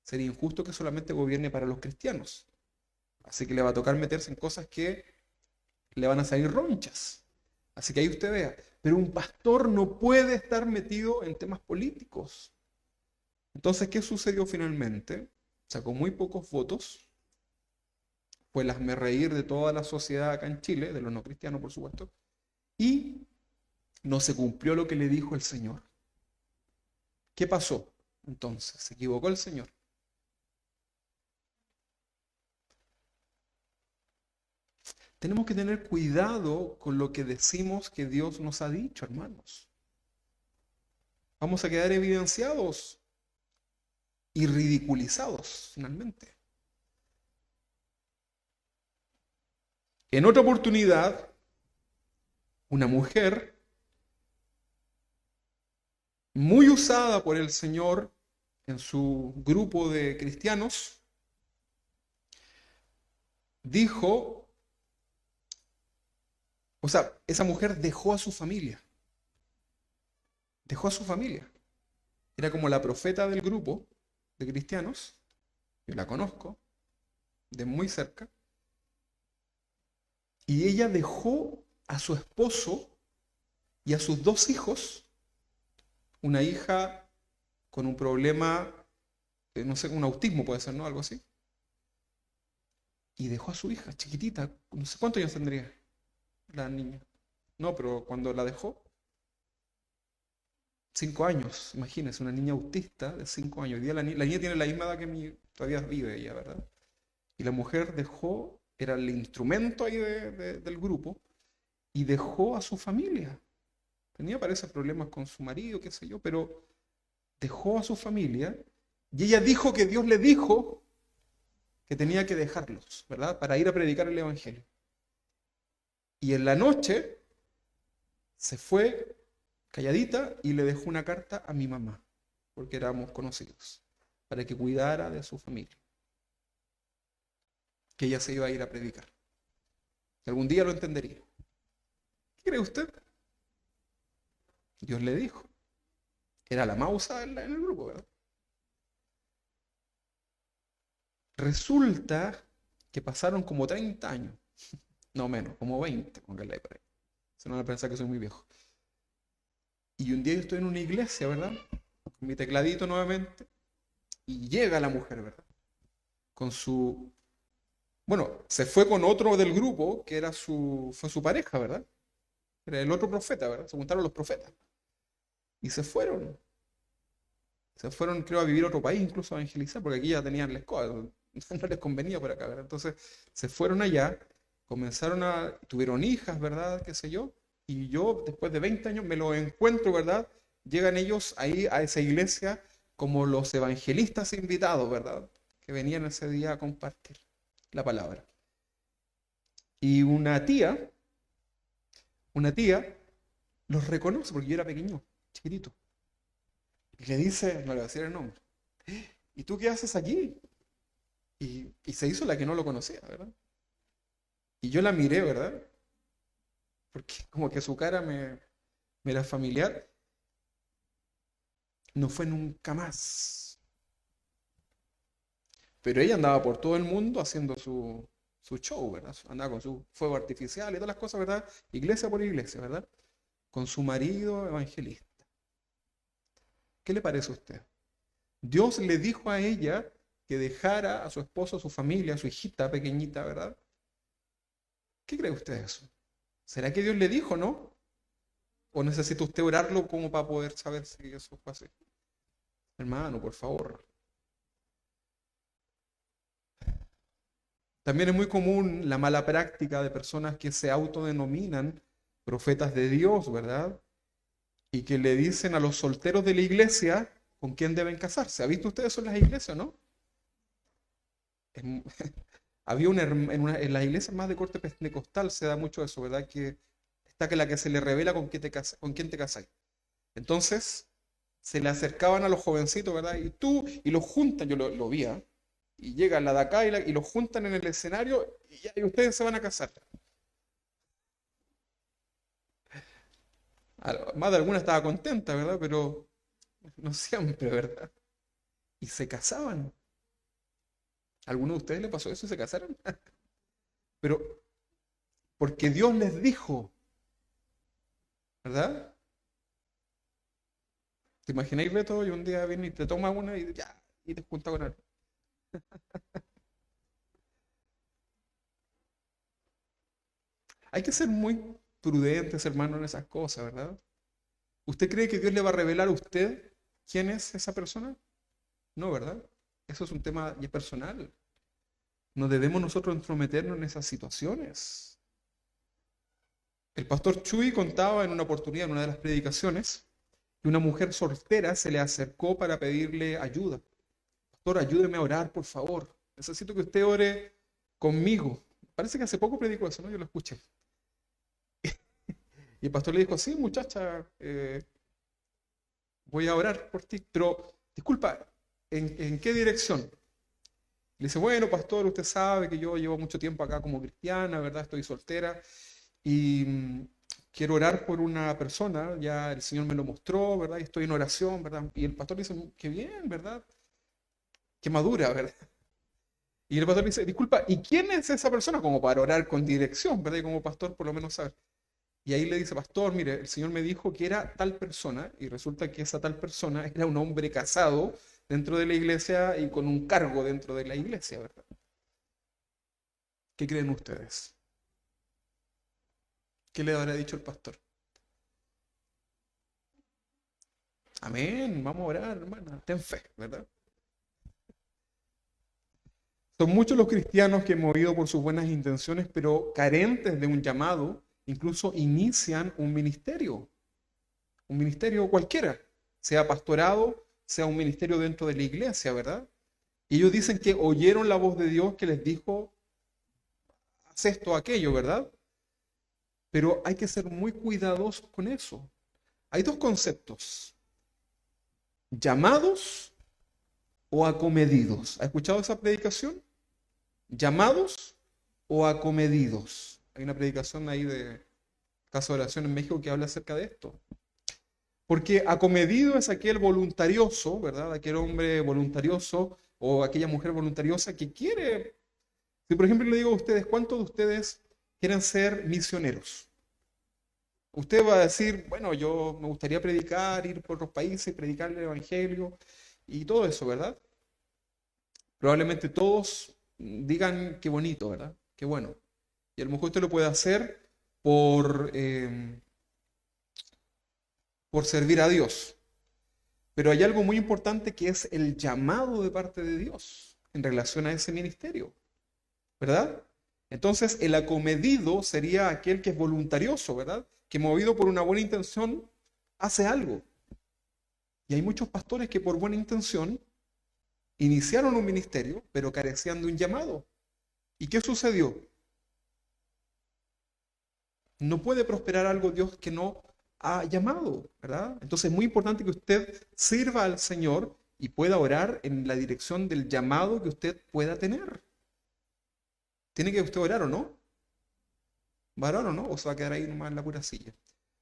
Sería injusto que solamente gobierne para los cristianos. Así que le va a tocar meterse en cosas que le van a salir ronchas. Así que ahí usted vea. Pero un pastor no puede estar metido en temas políticos. Entonces, ¿qué sucedió finalmente? Sacó muy pocos votos. Fue el hazmerreír de toda la sociedad acá en Chile, de los no cristianos, por supuesto. Y no se cumplió lo que le dijo el Señor. ¿Qué pasó? Entonces, se equivocó el Señor. Tenemos que tener cuidado con lo que decimos que Dios nos ha dicho, hermanos. Vamos a quedar evidenciados y ridiculizados finalmente. En otra oportunidad, una mujer muy usada por el Señor en su grupo de cristianos, dijo, o sea, esa mujer dejó a su familia. Dejó a su familia. Era como la profeta del grupo de cristianos. Yo la conozco de muy cerca. Y ella dejó a su esposo y a sus dos hijos, una hija con un problema, no sé, un autismo puede ser, ¿no? Algo así. y dejó a su hija chiquitita, no sé cuántos años tendría la niña. No, pero cuando la dejó, 5 años, imagínense, una niña autista de 5 años. Hoy día la niña tiene la misma edad que mi, todavía vive ella, ¿verdad? Y la mujer dejó, era el instrumento ahí del grupo, y dejó a su familia. Tenía, parece, problemas con su marido, qué sé yo, pero dejó a su familia y ella dijo que Dios le dijo que tenía que dejarlos, ¿verdad? Para ir a predicar el Evangelio. Y en la noche se fue calladita y le dejó una carta a mi mamá, porque éramos conocidos, para que cuidara de su familia, que ella se iba a ir a predicar. Algún día lo entendería. ¿Qué cree usted? Dios le dijo. Era la más usada en el grupo, ¿verdad? Resulta que pasaron como 30 años, no menos, como 20, póngale por ahí. Si no van a pensar que soy muy viejo. Y un día yo estoy en una iglesia, ¿verdad? Con mi tecladito nuevamente, y llega la mujer, ¿verdad? Con su... Bueno, se fue con otro del grupo, que era fue su pareja, ¿verdad? Era el otro profeta, ¿verdad? Se juntaron los profetas. Y se fueron. Se fueron, creo, a vivir a otro país, incluso a evangelizar, porque aquí ya tenían la escoba, no les convenía por acá, ¿verdad? Entonces se fueron allá, tuvieron hijas, ¿verdad? Qué sé yo, y yo después de 20 años me lo encuentro, ¿verdad? Llegan ellos ahí a esa iglesia como los evangelistas invitados, ¿verdad? Que venían ese día a compartir la palabra. Y una tía los reconoce, porque yo era pequeño, chiquitito, y le dice, no le voy a decir el nombre, ¿y tú qué haces aquí? Y se hizo la que no lo conocía, ¿verdad? Y yo la miré, ¿verdad? Porque como que su cara me era familiar. No fue nunca más. Pero ella andaba por todo el mundo haciendo su show, ¿verdad? Andaba con su fuego artificial y todas las cosas, ¿verdad? Iglesia por iglesia, ¿verdad? Con su marido evangelista. ¿Qué le parece a usted? Dios le dijo a ella que dejara a su esposo, a su familia, a su hijita pequeñita, ¿verdad? ¿Qué cree usted de eso? ¿Será que Dios le dijo, no? ¿O necesita usted orarlo como para poder saber si eso fue así? Hermano, por favor. También es muy común la mala práctica de personas que se autodenominan profetas de Dios, ¿verdad? Y que le dicen a los solteros de la iglesia con quién deben casarse. ¿Ha visto usted eso en las iglesias, no? Es mu- Había en las iglesias más de corte pentecostal se da mucho eso, ¿verdad? Que está que la que se le revela con quién te casas. Entonces, se le acercaban a los jovencitos, ¿verdad? Y los juntan, yo lo vi, ¿ah? Y llega la de acá y los juntan en el escenario y ustedes se van a casar. Más de alguna estaba contenta, ¿verdad? Pero no siempre, ¿verdad? Y se casaban. ¿A alguno de ustedes le pasó eso y se casaron? Pero porque Dios les dijo, ¿verdad? ¿Te imagináis, Beto? Y un día viene y te toma una y ya, y te junta con él. Hay que ser muy prudentes, hermano, en esas cosas, ¿verdad? ¿Usted cree que Dios le va a revelar a usted quién es esa persona? No, ¿verdad? Eso es un tema ya personal. No debemos nosotros entrometernos en esas situaciones. El pastor Chuy contaba en una oportunidad, en una de las predicaciones, que una mujer soltera se le acercó para pedirle ayuda. Pastor, ayúdeme a orar, por favor. Necesito que usted ore conmigo. Parece que hace poco predicó eso, ¿no? Yo lo escuché. Y el pastor le dijo, sí, muchacha, voy a orar por ti. Pero, disculpa, ¿en qué dirección? Le dice, bueno, pastor, usted sabe que yo llevo mucho tiempo acá como cristiana, ¿verdad? Estoy soltera y quiero orar por una persona, ya el Señor me lo mostró, ¿verdad? Y estoy en oración, ¿verdad? Y el pastor dice, qué bien, ¿verdad? Qué madura, ¿verdad? Y el pastor dice, disculpa, ¿y quién es esa persona? Como para orar con dirección, ¿verdad? Y como pastor por lo menos saber. Y ahí le dice, pastor, mire, el Señor me dijo que era tal persona, y resulta que esa tal persona era un hombre casado dentro de la iglesia y con un cargo dentro de la iglesia, ¿verdad? ¿Qué creen ustedes? ¿Qué le habrá dicho el pastor? Amén, vamos a orar, hermana. Ten fe, ¿verdad? Son muchos los cristianos que, movidos por sus buenas intenciones, pero carentes de un llamado, incluso inician un ministerio cualquiera, sea pastorado, sea un ministerio dentro de la iglesia, ¿verdad? Y ellos dicen que oyeron la voz de Dios que les dijo, haz esto, aquello, ¿verdad? Pero hay que ser muy cuidadosos con eso. Hay dos conceptos, llamados o acomedidos. ¿Ha escuchado esa predicación? ¿Llamados o acomedidos? Hay una predicación ahí de Casa de Oración en México que habla acerca de esto. Porque acomedido es aquel voluntarioso, ¿verdad? Aquel hombre voluntarioso o aquella mujer voluntariosa que quiere. Si por ejemplo le digo a ustedes, ¿cuántos de ustedes quieren ser misioneros? Usted va a decir, bueno, yo me gustaría predicar, ir por otros países, predicar el evangelio y todo eso, ¿verdad? Probablemente todos digan qué bonito, ¿verdad? Qué bueno. Y a lo mejor usted lo puede hacer por, eh, por servir a Dios. Pero hay algo muy importante que es el llamado de parte de Dios en relación a ese ministerio, ¿verdad? Entonces, el acomedido sería aquel que es voluntarioso, ¿verdad? Que movido por una buena intención hace algo. Y hay muchos pastores que por buena intención iniciaron un ministerio, pero carecían de un llamado. ¿Y qué sucedió? No puede prosperar algo Dios que no ha llamado, ¿verdad? Entonces es muy importante que usted sirva al Señor y pueda orar en la dirección del llamado que usted pueda tener. ¿Tiene que usted orar o no? ¿Va a orar o no? ¿O se va a quedar ahí nomás en la pura silla?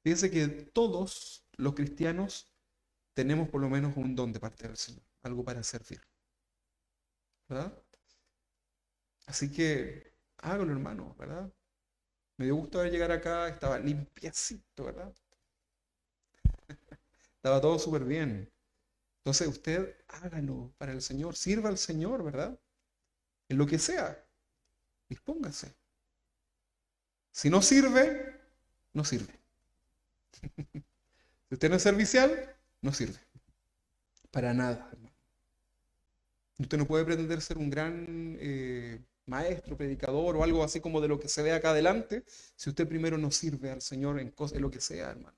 Fíjense que todos los cristianos tenemos por lo menos un don de parte del Señor, algo para servir, ¿verdad? Así que hágalo, hermano, ¿verdad? Me dio gusto ver llegar acá, estaba limpiecito, ¿verdad? Estaba todo súper bien. Entonces usted hágalo para el Señor, sirva al Señor, ¿verdad? En lo que sea, dispóngase. Si no sirve, no sirve. Si usted no es servicial, no sirve. Para nada, hermano. Usted no puede pretender ser un gran maestro, predicador o algo así como de lo que se ve acá adelante, si usted primero no sirve al Señor en lo que sea, hermano.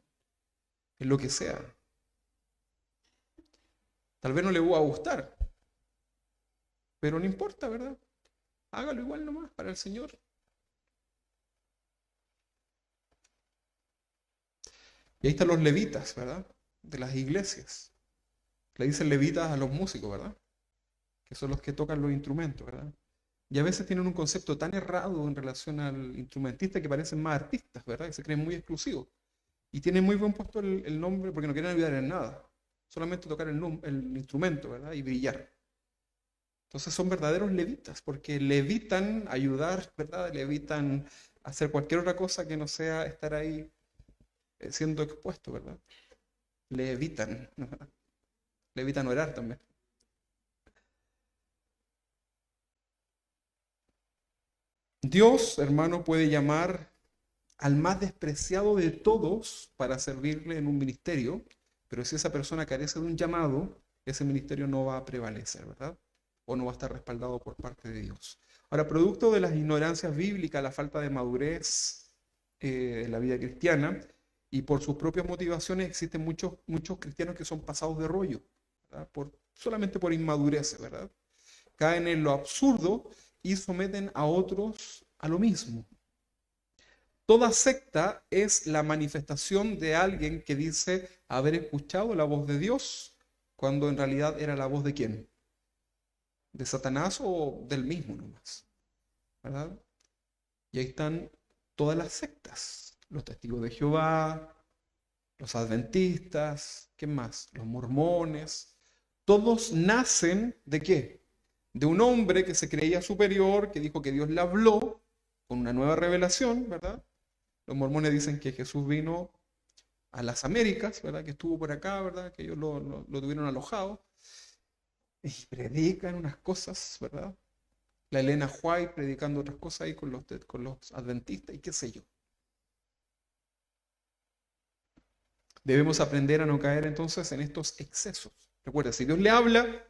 En lo que sea. Tal vez no le va a gustar, pero no importa, ¿verdad? Hágalo igual nomás para el Señor. Y ahí están los levitas, ¿verdad? De las iglesias. Le dicen levitas a los músicos, ¿verdad? Que son los que tocan los instrumentos, ¿verdad? Y a veces tienen un concepto tan errado en relación al instrumentista que parecen más artistas, ¿verdad? Que se creen muy exclusivos. Y tienen muy buen puesto el nombre porque no quieren ayudar en nada. Solamente tocar el instrumento, ¿verdad? Y brillar. Entonces son verdaderos levitas, porque levitan ayudar, ¿verdad? Levitan hacer cualquier otra cosa que no sea estar ahí siendo expuesto, ¿verdad? Levitan, ¿verdad? Levitan orar también. Dios, hermano, puede llamar al más despreciado de todos para servirle en un ministerio, pero si esa persona carece de un llamado, ese ministerio no va a prevalecer, ¿verdad? O no va a estar respaldado por parte de Dios. Ahora, producto de las ignorancias bíblicas, la falta de madurez en la vida cristiana y por sus propias motivaciones, existen muchos cristianos que son pasados de rollo, ¿verdad? Solamente por inmadurez, ¿verdad? Caen en lo absurdo y someten a otros a lo mismo. Toda secta es la manifestación de alguien que dice haber escuchado la voz de Dios, cuando en realidad era la voz de quién, de Satanás o del mismo nomás, ¿verdad? Y ahí están todas las sectas, los testigos de Jehová, los adventistas, ¿qué más? Los mormones, todos nacen ¿de qué? De un hombre que se creía superior, que dijo que Dios le habló con una nueva revelación, ¿verdad? Los mormones dicen que Jesús vino a las Américas, ¿verdad? Que estuvo por acá, ¿verdad? Que ellos lo tuvieron alojado. Y predican unas cosas, ¿verdad? la Elena White predicando otras cosas ahí con los adventistas y qué sé yo. Debemos aprender a no caer entonces en estos excesos. Recuerda, si Dios le habla,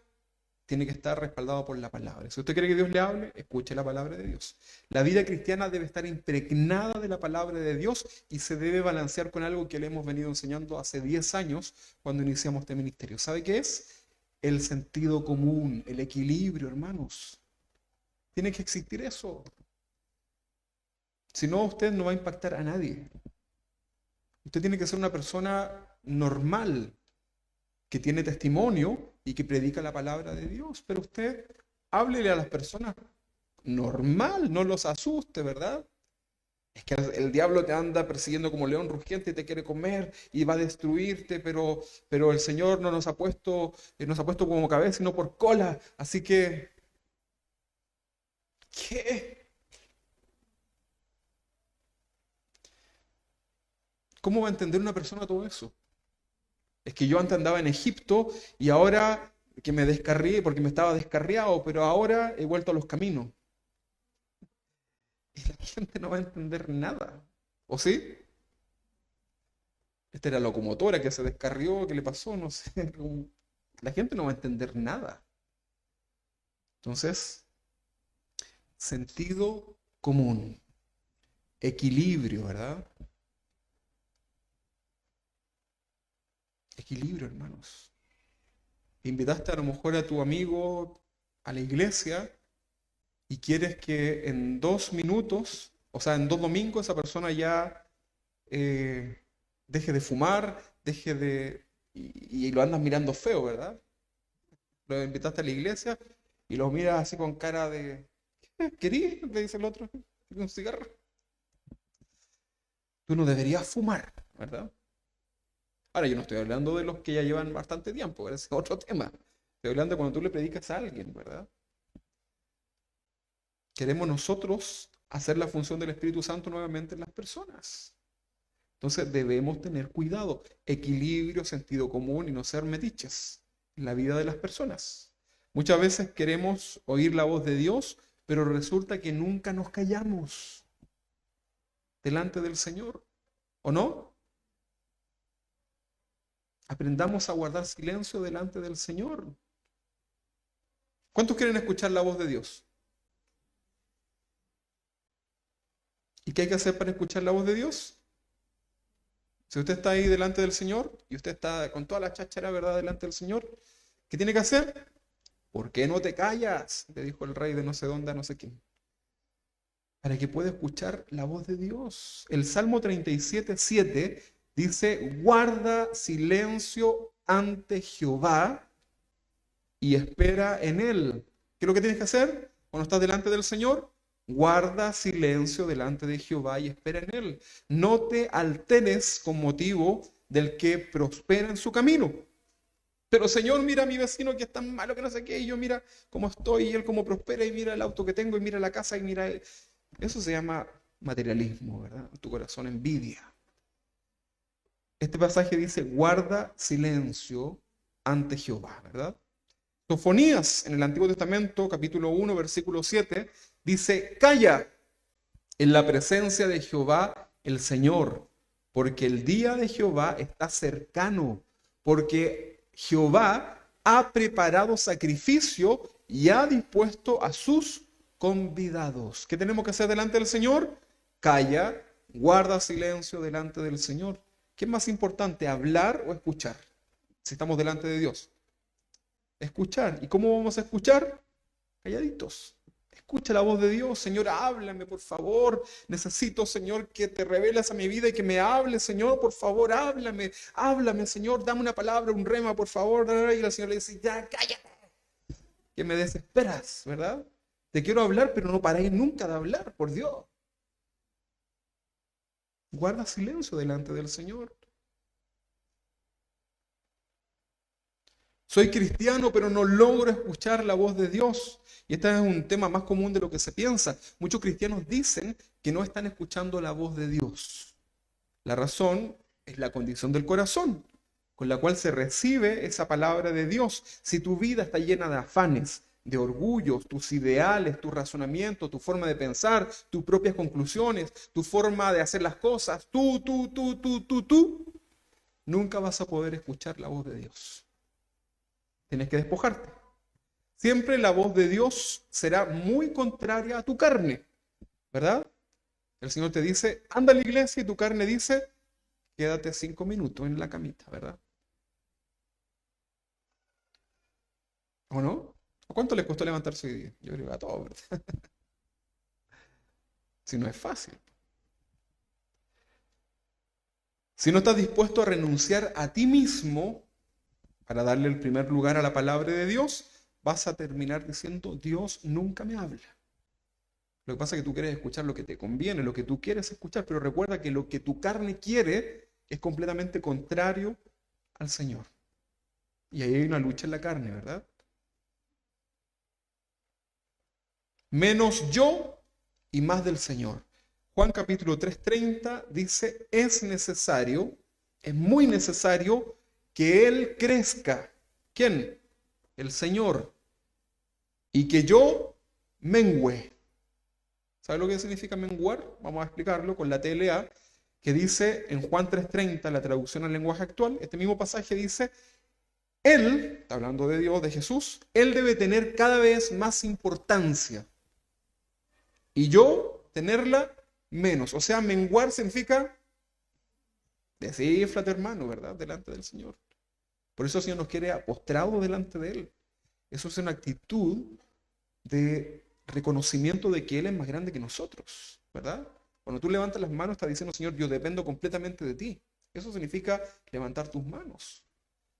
tiene que estar respaldado por la palabra. Si usted quiere que Dios le hable, escuche la palabra de Dios. La vida cristiana debe estar impregnada de la palabra de Dios y se debe balancear con algo que le hemos venido enseñando hace 10 años cuando iniciamos este ministerio. ¿Sabe qué es? El sentido común, el equilibrio, hermanos. Tiene que existir eso. Si no, usted no va a impactar a nadie. Usted tiene que ser una persona normal, que tiene testimonio y que predica la palabra de Dios. Pero usted háblele a las personas normal, no los asuste, ¿verdad? Es que el diablo te anda persiguiendo como león rugiente y te quiere comer y va a destruirte, pero el Señor no nos ha puesto como cabeza, sino por cola. Así que, ¿qué? ¿Cómo va a entender una persona todo eso? Es que yo antes andaba en Egipto y ahora que me descarrié porque me estaba descarriado, pero ahora he vuelto a los caminos. Y la gente no va a entender nada. ¿O sí? Esta era la locomotora que se descarrió, ¿qué le pasó? No sé. La gente no va a entender nada. Entonces, sentido común, equilibrio, ¿verdad? Equilibrio, hermanos. Invitaste a lo mejor a tu amigo a la iglesia y quieres que en 2 minutos, o sea, en 2 domingos, esa persona ya deje de fumar, y lo andas mirando feo, ¿verdad? Lo invitaste a la iglesia y lo miras así con cara de, ¿querí? Le dice el otro, ¿quieres un cigarro? Tú no deberías fumar, ¿verdad? Ahora, yo no estoy hablando de los que ya llevan bastante tiempo, ¿verdad? Ese es otro tema. Estoy hablando de cuando tú le predicas a alguien, ¿verdad? Queremos nosotros hacer la función del Espíritu Santo nuevamente en las personas. Entonces debemos tener cuidado, equilibrio, sentido común y no ser metiches en la vida de las personas. Muchas veces queremos oír la voz de Dios, pero resulta que nunca nos callamos delante del Señor, ¿o no? Aprendamos a guardar silencio delante del Señor. ¿Cuántos quieren escuchar la voz de Dios? ¿Y qué hay que hacer para escuchar la voz de Dios? Si usted está ahí delante del Señor y usted está con toda la cháchara, ¿verdad?, delante del Señor, ¿qué tiene que hacer? ¿Por qué no te callas?, le dijo el rey de no sé dónde a no sé quién. Para que pueda escuchar la voz de Dios. El Salmo 37:7 dice, guarda silencio ante Jehová y espera en él. ¿Qué es lo que tienes que hacer cuando estás delante del Señor? Guarda silencio delante de Jehová y espera en él. No te alteres con motivo del que prospera en su camino. Pero Señor, mira a mi vecino que es tan malo que no sé qué, y yo mira cómo estoy y él cómo prospera, y mira el auto que tengo, y mira la casa, y mira... Eso se llama materialismo, ¿verdad? Tu corazón envidia. Este pasaje dice, guarda silencio ante Jehová, ¿verdad? Sofonías, en el Antiguo Testamento, capítulo 1, versículo 7, dice, calla en la presencia de Jehová el Señor, porque el día de Jehová está cercano, porque Jehová ha preparado sacrificio y ha dispuesto a sus convidados. ¿Qué tenemos que hacer delante del Señor? Calla, guarda silencio delante del Señor. ¿Qué es más importante, hablar o escuchar? Si estamos delante de Dios. Escuchar. ¿Y cómo vamos a escuchar? Calladitos. Escucha la voz de Dios. Señor, háblame, por favor. Necesito, Señor, que te reveles a mi vida y que me hables, Señor, por favor, háblame. Háblame, Señor, dame una palabra, un rema, por favor. Y el Señor le dice, ya, cállate. Que me desesperas, ¿verdad? Te quiero hablar, pero no paráis nunca de hablar, por Dios. Guarda silencio delante del Señor. Soy cristiano, pero no logro escuchar la voz de Dios. Y este es un tema más común de lo que se piensa. Muchos cristianos dicen que no están escuchando la voz de Dios. La razón es la condición del corazón, con la cual se recibe esa palabra de Dios. Si tu vida está llena de afanes, de orgullos, tus ideales, tu razonamiento, tu forma de pensar, tus propias conclusiones, tu forma de hacer las cosas, tú, nunca vas a poder escuchar la voz de Dios. Tienes que despojarte. Siempre la voz de Dios será muy contraria a tu carne, ¿verdad? El Señor te dice, anda a la iglesia, y tu carne dice, quédate 5 minutos en la camita, ¿verdad? ¿O no? ¿A cuánto les costó levantarse hoy día? Yo creo que a todos, ¿verdad? Si no es fácil. Si no estás dispuesto a renunciar a ti mismo para darle el primer lugar a la palabra de Dios, vas a terminar diciendo, Dios nunca me habla. Lo que pasa es que tú quieres escuchar lo que te conviene, lo que tú quieres escuchar, pero recuerda que lo que tu carne quiere es completamente contrario al Señor. Y ahí hay una lucha en la carne, ¿verdad? Menos yo y más del Señor. Juan capítulo 3:30 dice, es necesario, es muy necesario que Él crezca. ¿Quién? El Señor. Y que yo mengüe. ¿Sabe lo que significa menguar? Vamos a explicarlo con la TLA, que dice en Juan 3:30, la traducción al lenguaje actual, este mismo pasaje dice, Él, está hablando de Dios, de Jesús, Él debe tener cada vez más importancia. Y yo tenerla menos. O sea, menguar significa desíflate, hermano, ¿verdad? Delante del Señor. Por eso el Señor nos quiere postrados delante de Él. Eso es una actitud de reconocimiento de que Él es más grande que nosotros, ¿verdad? Cuando tú levantas las manos, estás diciendo, Señor, yo dependo completamente de ti. Eso significa levantar tus manos.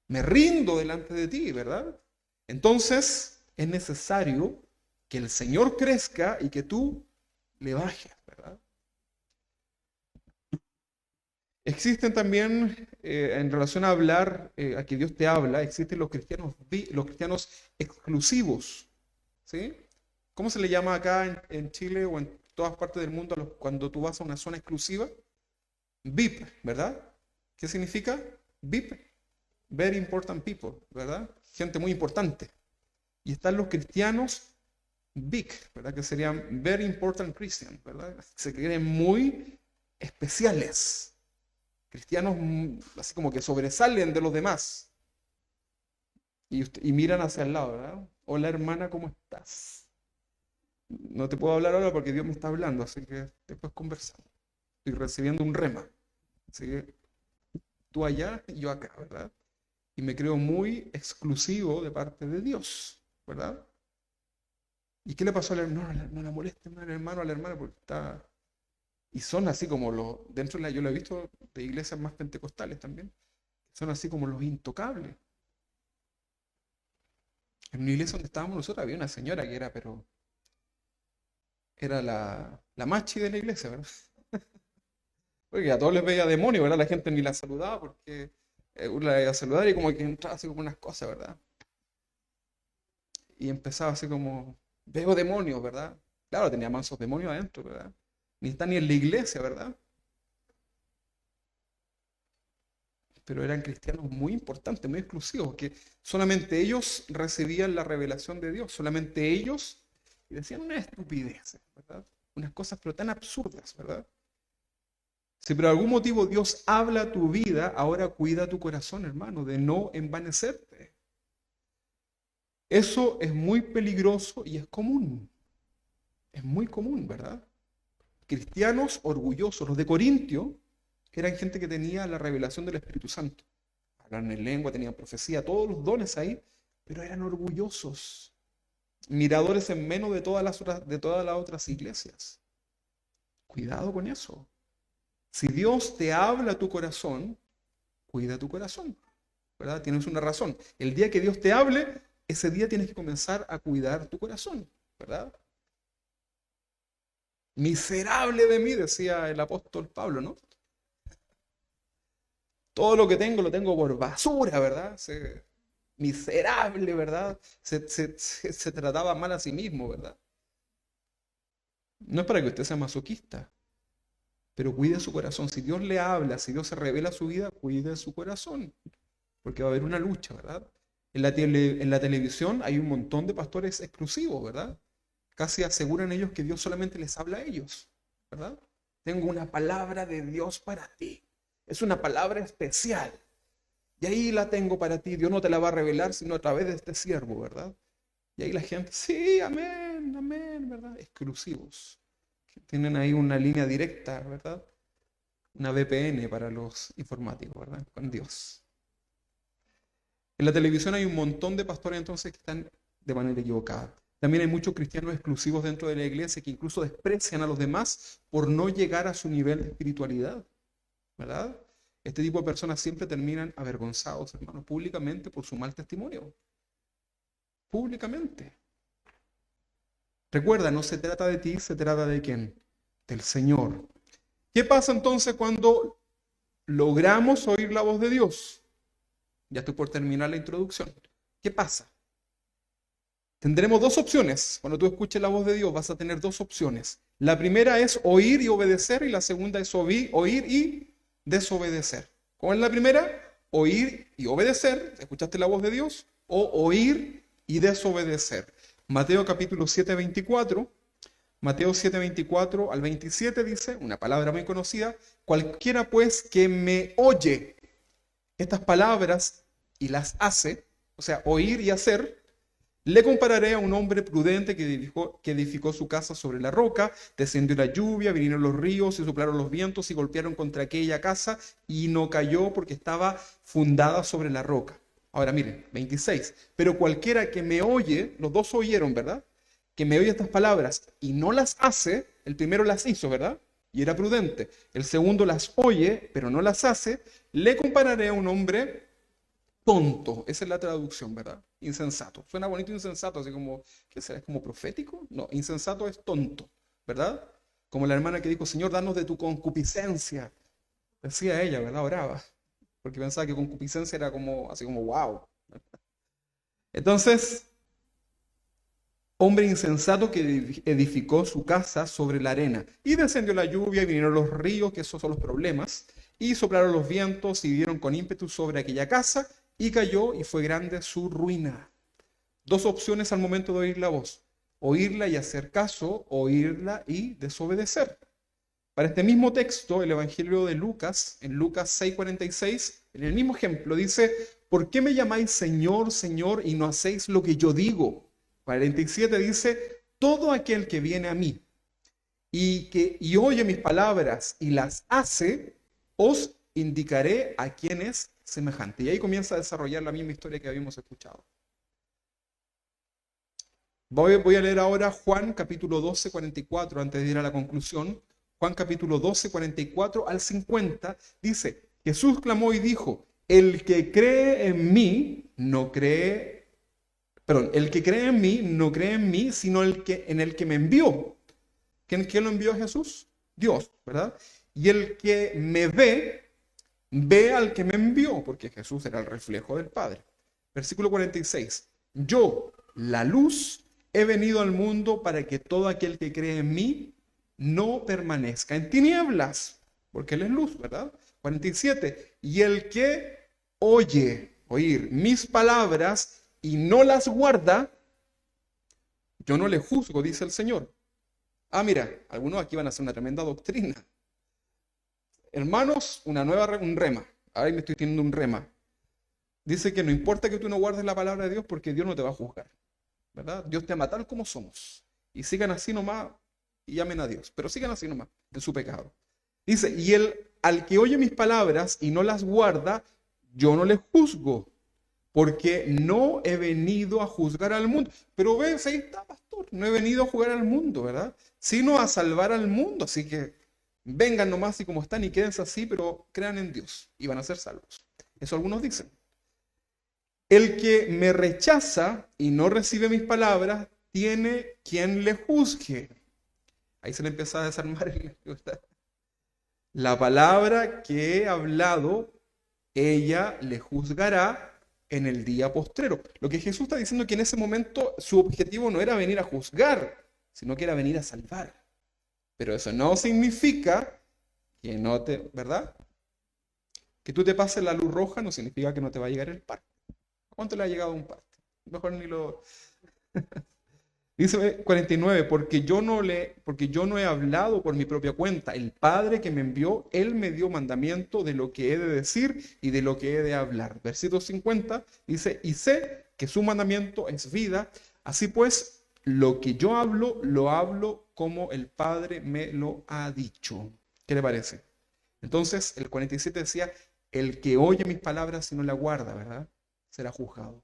Me rindo delante de ti, ¿verdad? Entonces, es necesario que el Señor crezca y que tú le bajes, ¿verdad? Existen también, en relación a hablar, a que Dios te habla, existen los cristianos exclusivos, ¿sí? ¿Cómo se le llama acá en Chile o en todas partes del mundo cuando tú vas a una zona exclusiva? VIP, ¿verdad? ¿Qué significa? VIP, Very Important People, ¿verdad? Gente muy importante. Y están los cristianos big, ¿verdad? Que serían Very Important Christian, ¿verdad? Se creen muy especiales. Cristianos así como que sobresalen de los demás. Y miran hacia el lado, ¿verdad? Hola hermana, ¿cómo estás? No te puedo hablar ahora porque Dios me está hablando, así que después conversamos. Estoy recibiendo un rema. Así que tú allá y yo acá, ¿verdad? Y me creo muy exclusivo de parte de Dios, ¿verdad? ¿Y qué le pasó al hermano? No la moleste más al hermano, a la hermana, porque está... Y son así como los... Dentro de yo lo he visto de iglesias más pentecostales también. Son así como los intocables. En una iglesia donde estábamos nosotros había una señora que era, pero... Era la machi de la iglesia, ¿verdad? Porque a todos les veía demonio, ¿verdad? La gente ni la saludaba porque uno la iba a saludar y como que entraba así como unas cosas, ¿verdad? Y empezaba así como, veo demonios, ¿verdad? Claro, tenía mansos demonios adentro, ¿verdad? Ni está ni en la iglesia, ¿verdad? Pero eran cristianos muy importantes, muy exclusivos, que solamente ellos recibían la revelación de Dios, solamente ellos, y decían unas estupideces, ¿verdad? Unas cosas pero tan absurdas, ¿verdad? Si por algún motivo Dios habla a tu vida, ahora cuida tu corazón, hermano, de no envanecerte. Eso es muy peligroso y es común. Es muy común, ¿verdad? Cristianos orgullosos, los de Corintio, eran gente que tenía la revelación del Espíritu Santo. Hablaban en lengua, tenían profecía, todos los dones ahí, pero eran orgullosos. Miradores en menos de todas las otras iglesias. Cuidado con eso. Si Dios te habla a tu corazón, cuida tu corazón, ¿verdad? Tienes una razón. El día que Dios te hable, ese día tienes que comenzar a cuidar tu corazón, ¿verdad? Miserable de mí, decía el apóstol Pablo, ¿no? Todo lo que tengo lo tengo por basura, ¿verdad? Miserable, ¿verdad? Se trataba mal a sí mismo, ¿verdad? No es para que usted sea masoquista, pero cuide su corazón. Si Dios le habla, si Dios se revela su vida, cuide su corazón, porque va a haber una lucha, ¿verdad? En la televisión hay un montón de pastores exclusivos, ¿verdad? Casi aseguran ellos que Dios solamente les habla a ellos, ¿verdad? Tengo una palabra de Dios para ti. Es una palabra especial. Y ahí la tengo para ti. Dios no te la va a revelar sino a través de este siervo, ¿verdad? Y ahí la gente, sí, amén, amén, ¿verdad? Exclusivos. Tienen ahí una línea directa, ¿verdad? Una VPN para los informáticos, ¿verdad? Con Dios. En la televisión hay un montón de pastores entonces que están de manera equivocada. También hay muchos cristianos exclusivos dentro de la iglesia que incluso desprecian a los demás por no llegar a su nivel de espiritualidad, ¿verdad? Este tipo de personas siempre terminan avergonzados, hermanos, públicamente por su mal testimonio. Públicamente. Recuerda, no se trata de ti, se trata de quién? Del Señor. ¿Qué pasa entonces cuando logramos oír la voz de Dios? Ya estoy por terminar la introducción. ¿Qué pasa? Tendremos dos opciones. Cuando tú escuches la voz de Dios vas a tener dos opciones. La primera es oír y obedecer y la segunda es oír y desobedecer. ¿Cuál es la primera? Oír y obedecer. ¿Escuchaste la voz de Dios? O oír y desobedecer. Mateo capítulo 7, 24. Mateo 7, 24 al 27 dice, una palabra muy conocida, cualquiera pues que me oye estas palabras y las hace, o sea, oír y hacer, le compararé a un hombre prudente que edificó su casa sobre la roca, descendió la lluvia, vinieron los ríos y soplaron los vientos y golpearon contra aquella casa y no cayó porque estaba fundada sobre la roca. Ahora miren, 26. Pero cualquiera que me oye, los dos oyeron, ¿verdad? Que me oye estas palabras y no las hace, el primero las hizo, ¿verdad? Y era prudente. El segundo las oye, pero no las hace, le compararé a un hombre tonto. Esa es la traducción, ¿verdad? Insensato. Suena bonito insensato, así como, ¿qué será? ¿Es como profético? No, insensato es tonto, ¿verdad? Como la hermana que dijo, Señor, danos de tu concupiscencia. Decía ella, ¿verdad? Oraba. Porque pensaba que concupiscencia era como, así como, wow. Entonces, hombre insensato que edificó su casa sobre la arena. Y descendió la lluvia y vinieron los ríos, que esos son los problemas. Y soplaron los vientos y dieron con ímpetu sobre aquella casa. Y cayó y fue grande su ruina. Dos opciones al momento de oír la voz. Oírla y hacer caso, oírla y desobedecer. Para este mismo texto, el Evangelio de Lucas, en Lucas 6:46, en el mismo ejemplo, dice, ¿por qué me llamáis Señor, Señor, y no hacéis lo que yo digo? 47 dice, todo aquel que viene a mí y oye mis palabras y las hace, os indicaré a quién es semejante. Y ahí comienza a desarrollar la misma historia que habíamos escuchado. Voy a leer ahora Juan capítulo 12, 44, antes de ir a la conclusión. Juan capítulo 12, 44 al 50, dice, Jesús clamó y dijo, el que cree en mí, no cree, perdón, el que cree en mí, no cree en mí, sino en el que me envió. ¿Quién lo envió a Jesús? Dios, ¿verdad? Y el que me ve, ve al que me envió, porque Jesús era el reflejo del Padre. Versículo 46, yo, la luz, he venido al mundo para que todo aquel que cree en mí no permanezca en tinieblas, porque Él es luz, ¿verdad? 47, y el que oír mis palabras y no las guarda, yo no le juzgo, dice el Señor. Ah, mira, algunos aquí van a hacer una tremenda doctrina. Hermanos, un rema. Ahí me estoy teniendo un rema. Dice que no importa que tú no guardes la palabra de Dios porque Dios no te va a juzgar, ¿verdad? Dios te ama tal como somos. Y sigan así nomás y llamen a Dios. Pero sigan así nomás en su pecado. Dice, y al que oye mis palabras y no las guarda, yo no le juzgo, porque no he venido a juzgar al mundo. Pero ves, ahí está, pastor, no he venido a juzgar al mundo, ¿verdad? Sino a salvar al mundo. Así que vengan nomás y como están y quédense así, pero crean en Dios y van a ser salvos. Eso algunos dicen. El que me rechaza y no recibe mis palabras, tiene quien le juzgue. Ahí se le empieza a desarmar la palabra que he hablado, ella le juzgará en el día postrero. Lo que Jesús está diciendo es que en ese momento su objetivo no era venir a juzgar, sino que era venir a salvar. Pero eso no significa que no te, ¿verdad? Que tú te pases la luz roja no significa que no te va a llegar el par. ¿Cuánto le ha llegado a un parte? Mejor ni lo... Dice 49, porque yo no he hablado por mi propia cuenta. El Padre que me envió, Él me dio mandamiento de lo que he de decir y de lo que he de hablar. Versículo 50 dice, y sé que su mandamiento es vida. Así pues, lo que yo hablo, lo hablo como el Padre me lo ha dicho. ¿Qué le parece? Entonces, el 47 decía, el que oye mis palabras y no la guarda, ¿verdad? Será juzgado.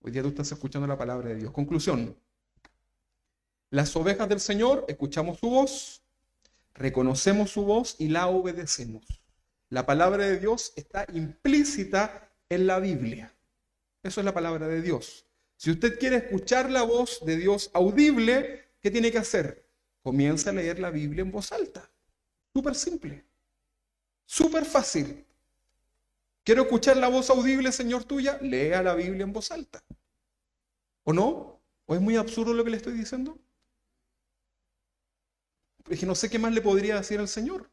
Hoy día tú estás escuchando la palabra de Dios. Conclusión. Las ovejas del Señor, escuchamos su voz, reconocemos su voz y la obedecemos. La palabra de Dios está implícita en la Biblia. Eso es la palabra de Dios. Si usted quiere escuchar la voz de Dios audible, ¿qué tiene que hacer? Comienza a leer la Biblia en voz alta. Súper simple. Súper fácil. ¿Quiero escuchar la voz audible, Señor, tuya? Lea la Biblia en voz alta. ¿O no? ¿O es muy absurdo lo que le estoy diciendo? Es que no sé qué más le podría decir al Señor.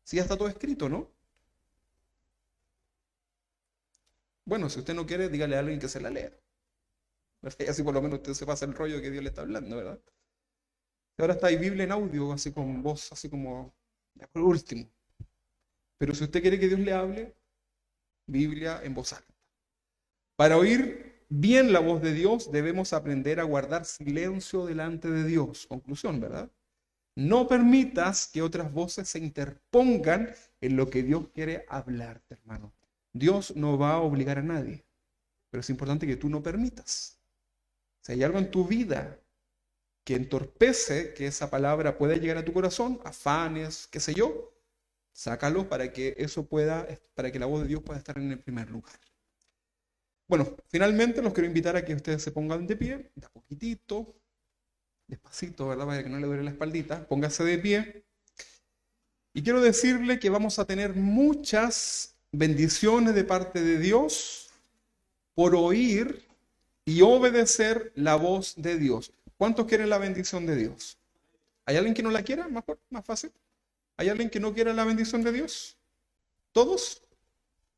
Si ya está todo escrito, ¿no? Bueno, si usted no quiere, dígale a alguien que se la lea. ¿Verdad? Y así por lo menos usted se pasa el rollo que Dios le está hablando, ¿verdad? Y ahora está ahí Biblia en audio, así con voz, así como, ya por último. Pero si usted quiere que Dios le hable, Biblia en voz alta. Para oír bien la voz de Dios, debemos aprender a guardar silencio delante de Dios. Conclusión, ¿verdad? No permitas que otras voces se interpongan en lo que Dios quiere hablarte, hermano. Dios no va a obligar a nadie, pero es importante que tú no permitas. Si hay algo en tu vida que entorpece que esa palabra pueda llegar a tu corazón, afanes, qué sé yo, sácalo para que para que la voz de Dios pueda estar en el primer lugar. Bueno, finalmente los quiero invitar a que ustedes se pongan de pie, de a poquitito, despacito, ¿verdad? Para que no le duele la espaldita. Póngase de pie. Y quiero decirle que vamos a tener muchas bendiciones de parte de Dios por oír y obedecer la voz de Dios. ¿Cuántos quieren la bendición de Dios? ¿Hay alguien que no la quiera? Más fácil. ¿Hay alguien que no quiera la bendición de Dios? ¿Todos?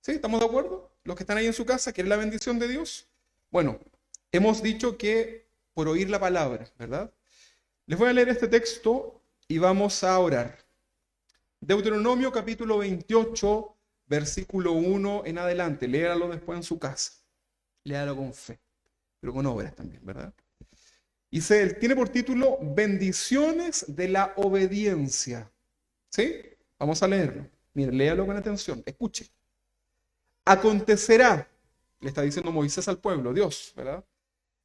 ¿Sí? ¿Estamos de acuerdo? ¿Los que están ahí en su casa quieren la bendición de Dios? Bueno, hemos dicho que por oír la palabra, ¿verdad? Les voy a leer este texto y vamos a orar. Deuteronomio capítulo 28, versículo 1 en adelante. Léalo después en su casa. Léalo con fe, pero con obras también, ¿verdad? Tiene por título Bendiciones de la obediencia. ¿Sí? Vamos a leerlo. Miren, léalo con atención. Escuche. Acontecerá, le está diciendo Moisés al pueblo, Dios, ¿verdad?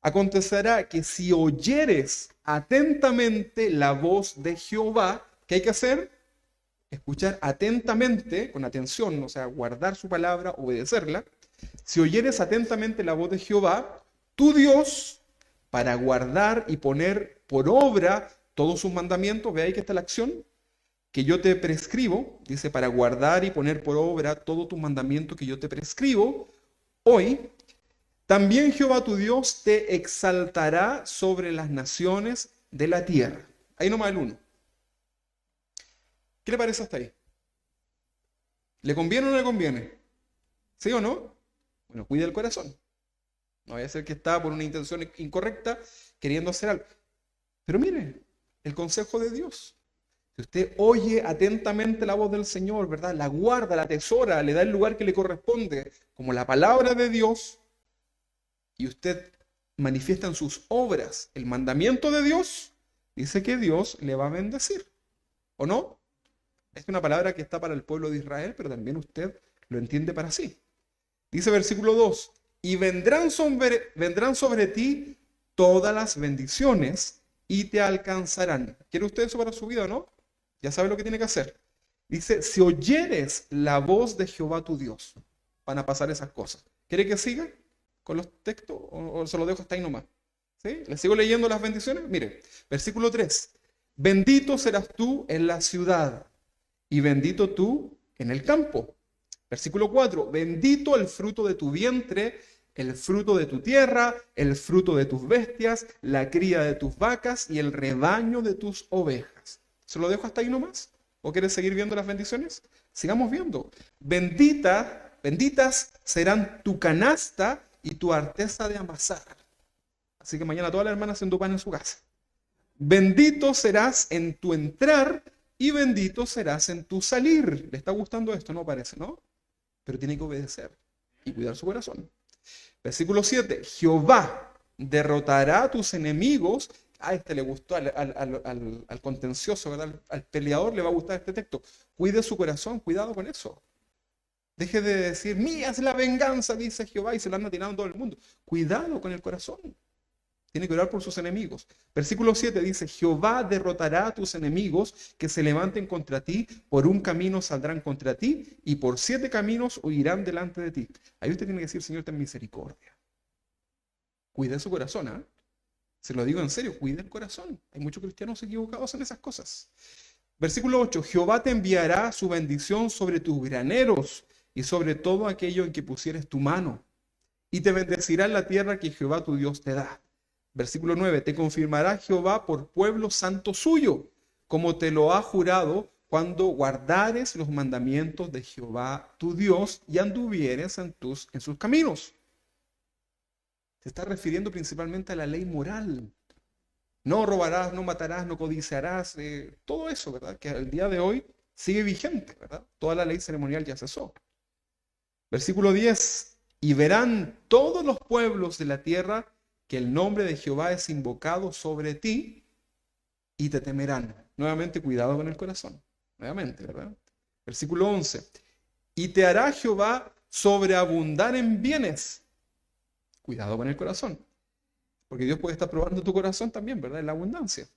Acontecerá que si oyeres atentamente la voz de Jehová, ¿qué hay que hacer? Escuchar atentamente, con atención, o sea, guardar su palabra, obedecerla. Si oyeres atentamente la voz de Jehová, tu Dios, para guardar y poner por obra todos sus mandamientos, ve ahí que está la acción, que yo te prescribo, dice, para guardar y poner por obra todos tus mandamientos que yo te prescribo, hoy, también Jehová tu Dios te exaltará sobre las naciones de la tierra. Ahí nomás el 1. ¿Qué le parece hasta ahí? ¿Le conviene o no le conviene? ¿Sí o no? Bueno, cuide el corazón. No vaya a ser que está por una intención incorrecta queriendo hacer algo. Pero mire, el consejo de Dios. Si usted oye atentamente la voz del Señor, ¿verdad? La guarda, la atesora, le da el lugar que le corresponde, como la palabra de Dios, y usted manifiesta en sus obras el mandamiento de Dios, dice que Dios le va a bendecir. ¿O no? Es una palabra que está para el pueblo de Israel, pero también usted lo entiende para sí. Dice versículo 2, y vendrán sobre ti todas las bendiciones y te alcanzarán. ¿Quiere usted eso para su vida o no? Ya sabe lo que tiene que hacer. Dice, si oyeres la voz de Jehová tu Dios, van a pasar esas cosas. ¿Quiere que siga con los textos o se los dejo hasta ahí nomás? ¿Sí? ¿Les sigo leyendo las bendiciones? Mire, versículo 3. Bendito serás tú en la ciudad y bendito tú en el campo. Versículo 4. Bendito el fruto de tu vientre, el fruto de tu tierra, el fruto de tus bestias, la cría de tus vacas y el rebaño de tus ovejas. ¿Se lo dejo hasta ahí nomás? ¿O quieres seguir viendo las bendiciones? Sigamos viendo. Benditas serán tu canasta y tu arteza de amasar. Así que mañana todas las hermanas haciendo pan en su casa. Bendito serás en tu entrar y bendito serás en tu salir. ¿Le está gustando esto? No parece, ¿no? Pero tiene que obedecer y cuidar su corazón. Versículo 7. Jehová derrotará a tus enemigos. A este le gustó, al contencioso, ¿verdad? Al peleador le va a gustar este texto. Cuide su corazón, cuidado con eso. Deje de decir, mía es la venganza, dice Jehová, y se la anda tirando en todo el mundo. Cuidado con el corazón. Tiene que orar por sus enemigos. Versículo 7 dice, Jehová derrotará a tus enemigos que se levanten contra ti. Por un camino saldrán contra ti y por 7 caminos huirán delante de ti. Ahí usted tiene que decir, Señor, ten misericordia. Cuide su corazón, ¿eh? Se lo digo en serio, cuide el corazón. Hay muchos cristianos equivocados en esas cosas. Versículo 8, Jehová te enviará su bendición sobre tus graneros y sobre todo aquello en que pusieres tu mano. Y te bendecirá en la tierra que Jehová tu Dios te da. Versículo 9, te confirmará Jehová por pueblo santo suyo, como te lo ha jurado cuando guardares los mandamientos de Jehová tu Dios y anduvieres en sus caminos. Se está refiriendo principalmente a la ley moral. No robarás, no matarás, no codiciarás, todo eso, ¿verdad? Que al día de hoy sigue vigente, ¿verdad? Toda la ley ceremonial ya cesó. Versículo 10, y verán todos los pueblos de la tierra que el nombre de Jehová es invocado sobre ti y te temerán. Nuevamente, cuidado con el corazón. Nuevamente, ¿verdad? Versículo 11, y te hará Jehová sobreabundar en bienes. Cuidado con el corazón. Porque Dios puede estar probando tu corazón también, ¿verdad? En la abundancia.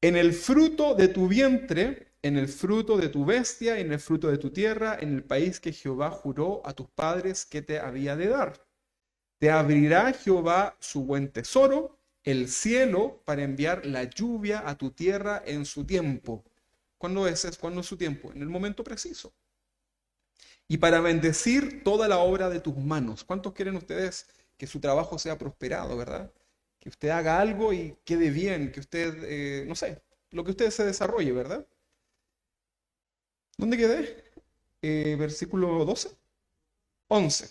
En el fruto de tu vientre, en el fruto de tu bestia, en el fruto de tu tierra, en el país que Jehová juró a tus padres que te había de dar. Te abrirá Jehová su buen tesoro, el cielo, para enviar la lluvia a tu tierra en su tiempo. ¿Cuándo es su tiempo? En el momento preciso. Y para bendecir toda la obra de tus manos. ¿Cuántos quieren ustedes que su trabajo sea prosperado, verdad? Que usted haga algo y quede bien, que usted, no sé, lo que usted se desarrolle, ¿verdad? ¿Dónde quedé? Versículo 12. 11.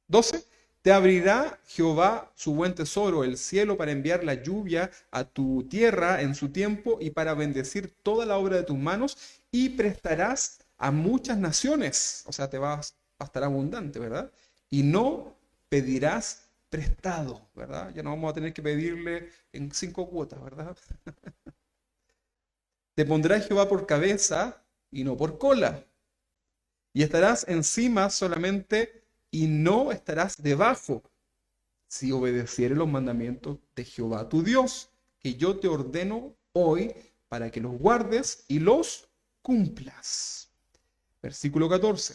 12. Te abrirá Jehová su buen tesoro, el cielo, para enviar la lluvia a tu tierra en su tiempo y para bendecir toda la obra de tus manos y prestarás a muchas naciones. O sea, te vas a estar abundante, ¿verdad? Y no pedirás prestado, ¿verdad? Ya no vamos a tener que pedirle en 5 cuotas, ¿verdad? Te pondrá Jehová por cabeza y no por cola. Y estarás encima solamente y no estarás debajo, si obedecieres los mandamientos de Jehová tu Dios, que yo te ordeno hoy para que los guardes y los cumplas. Versículo 14.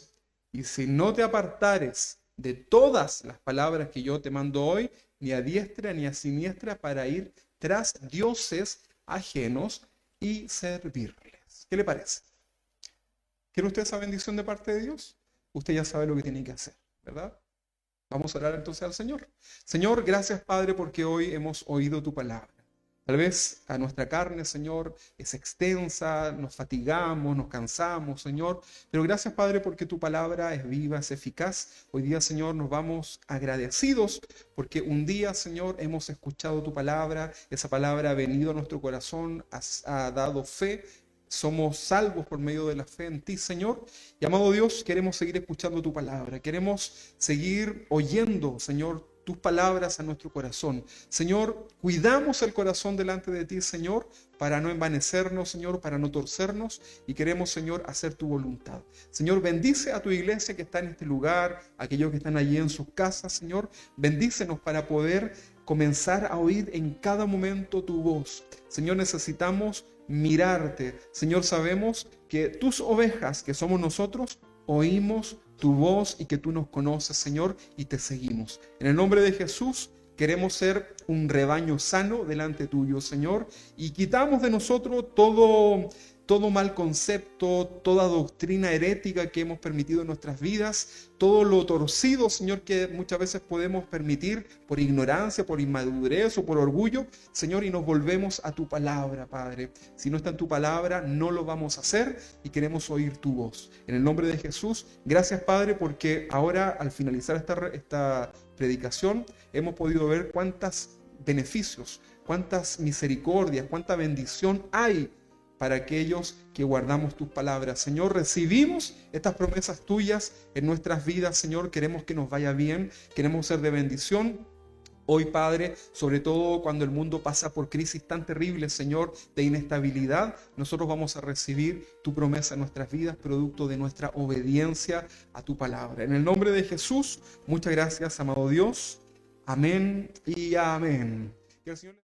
Y si no te apartares de todas las palabras que yo te mando hoy, ni a diestra ni a siniestra, para ir tras dioses ajenos y servirles. ¿Qué le parece? ¿Quiere usted esa bendición de parte de Dios? Usted ya sabe lo que tiene que hacer, ¿verdad? Vamos a orar entonces al Señor. Señor, gracias, Padre, porque hoy hemos oído tu palabra. Tal vez a nuestra carne, Señor, es extensa, nos fatigamos, nos cansamos, Señor. Pero gracias, Padre, porque tu palabra es viva, es eficaz. Hoy día, Señor, nos vamos agradecidos porque un día, Señor, hemos escuchado tu palabra. Esa palabra ha venido a nuestro corazón, ha dado fe. Somos salvos por medio de la fe en ti, Señor. Y amado Dios, queremos seguir escuchando tu palabra. Queremos seguir oyendo, Señor, tus palabras a nuestro corazón. Señor, cuidamos el corazón delante de ti, Señor, para no envanecernos, Señor, para no torcernos. Y queremos, Señor, hacer tu voluntad. Señor, bendice a tu iglesia que está en este lugar, aquellos que están allí en sus casas, Señor. Bendícenos para poder comenzar a oír en cada momento tu voz. Señor, necesitamos mirarte. Señor, sabemos que tus ovejas, que somos nosotros, oímos tu voz y que tú nos conoces, Señor, y te seguimos. En el nombre de Jesús, queremos ser un rebaño sano delante tuyo, Señor, y quitamos de nosotros todo todo mal concepto, toda doctrina herética que hemos permitido en nuestras vidas, todo lo torcido, Señor, que muchas veces podemos permitir por ignorancia, por inmadurez o por orgullo, Señor, y nos volvemos a tu palabra, Padre. Si no está en tu palabra, no lo vamos a hacer y queremos oír tu voz. En el nombre de Jesús, gracias, Padre, porque ahora al finalizar esta predicación hemos podido ver cuántos beneficios, cuántas misericordias, cuánta bendición hay para aquellos que guardamos tus palabras. Señor, recibimos estas promesas tuyas en nuestras vidas, Señor. Queremos que nos vaya bien, queremos ser de bendición. Hoy, Padre, sobre todo cuando el mundo pasa por crisis tan terribles, Señor, de inestabilidad, nosotros vamos a recibir tu promesa en nuestras vidas, producto de nuestra obediencia a tu palabra. En el nombre de Jesús, muchas gracias, amado Dios. Amén y amén. Que el Señor...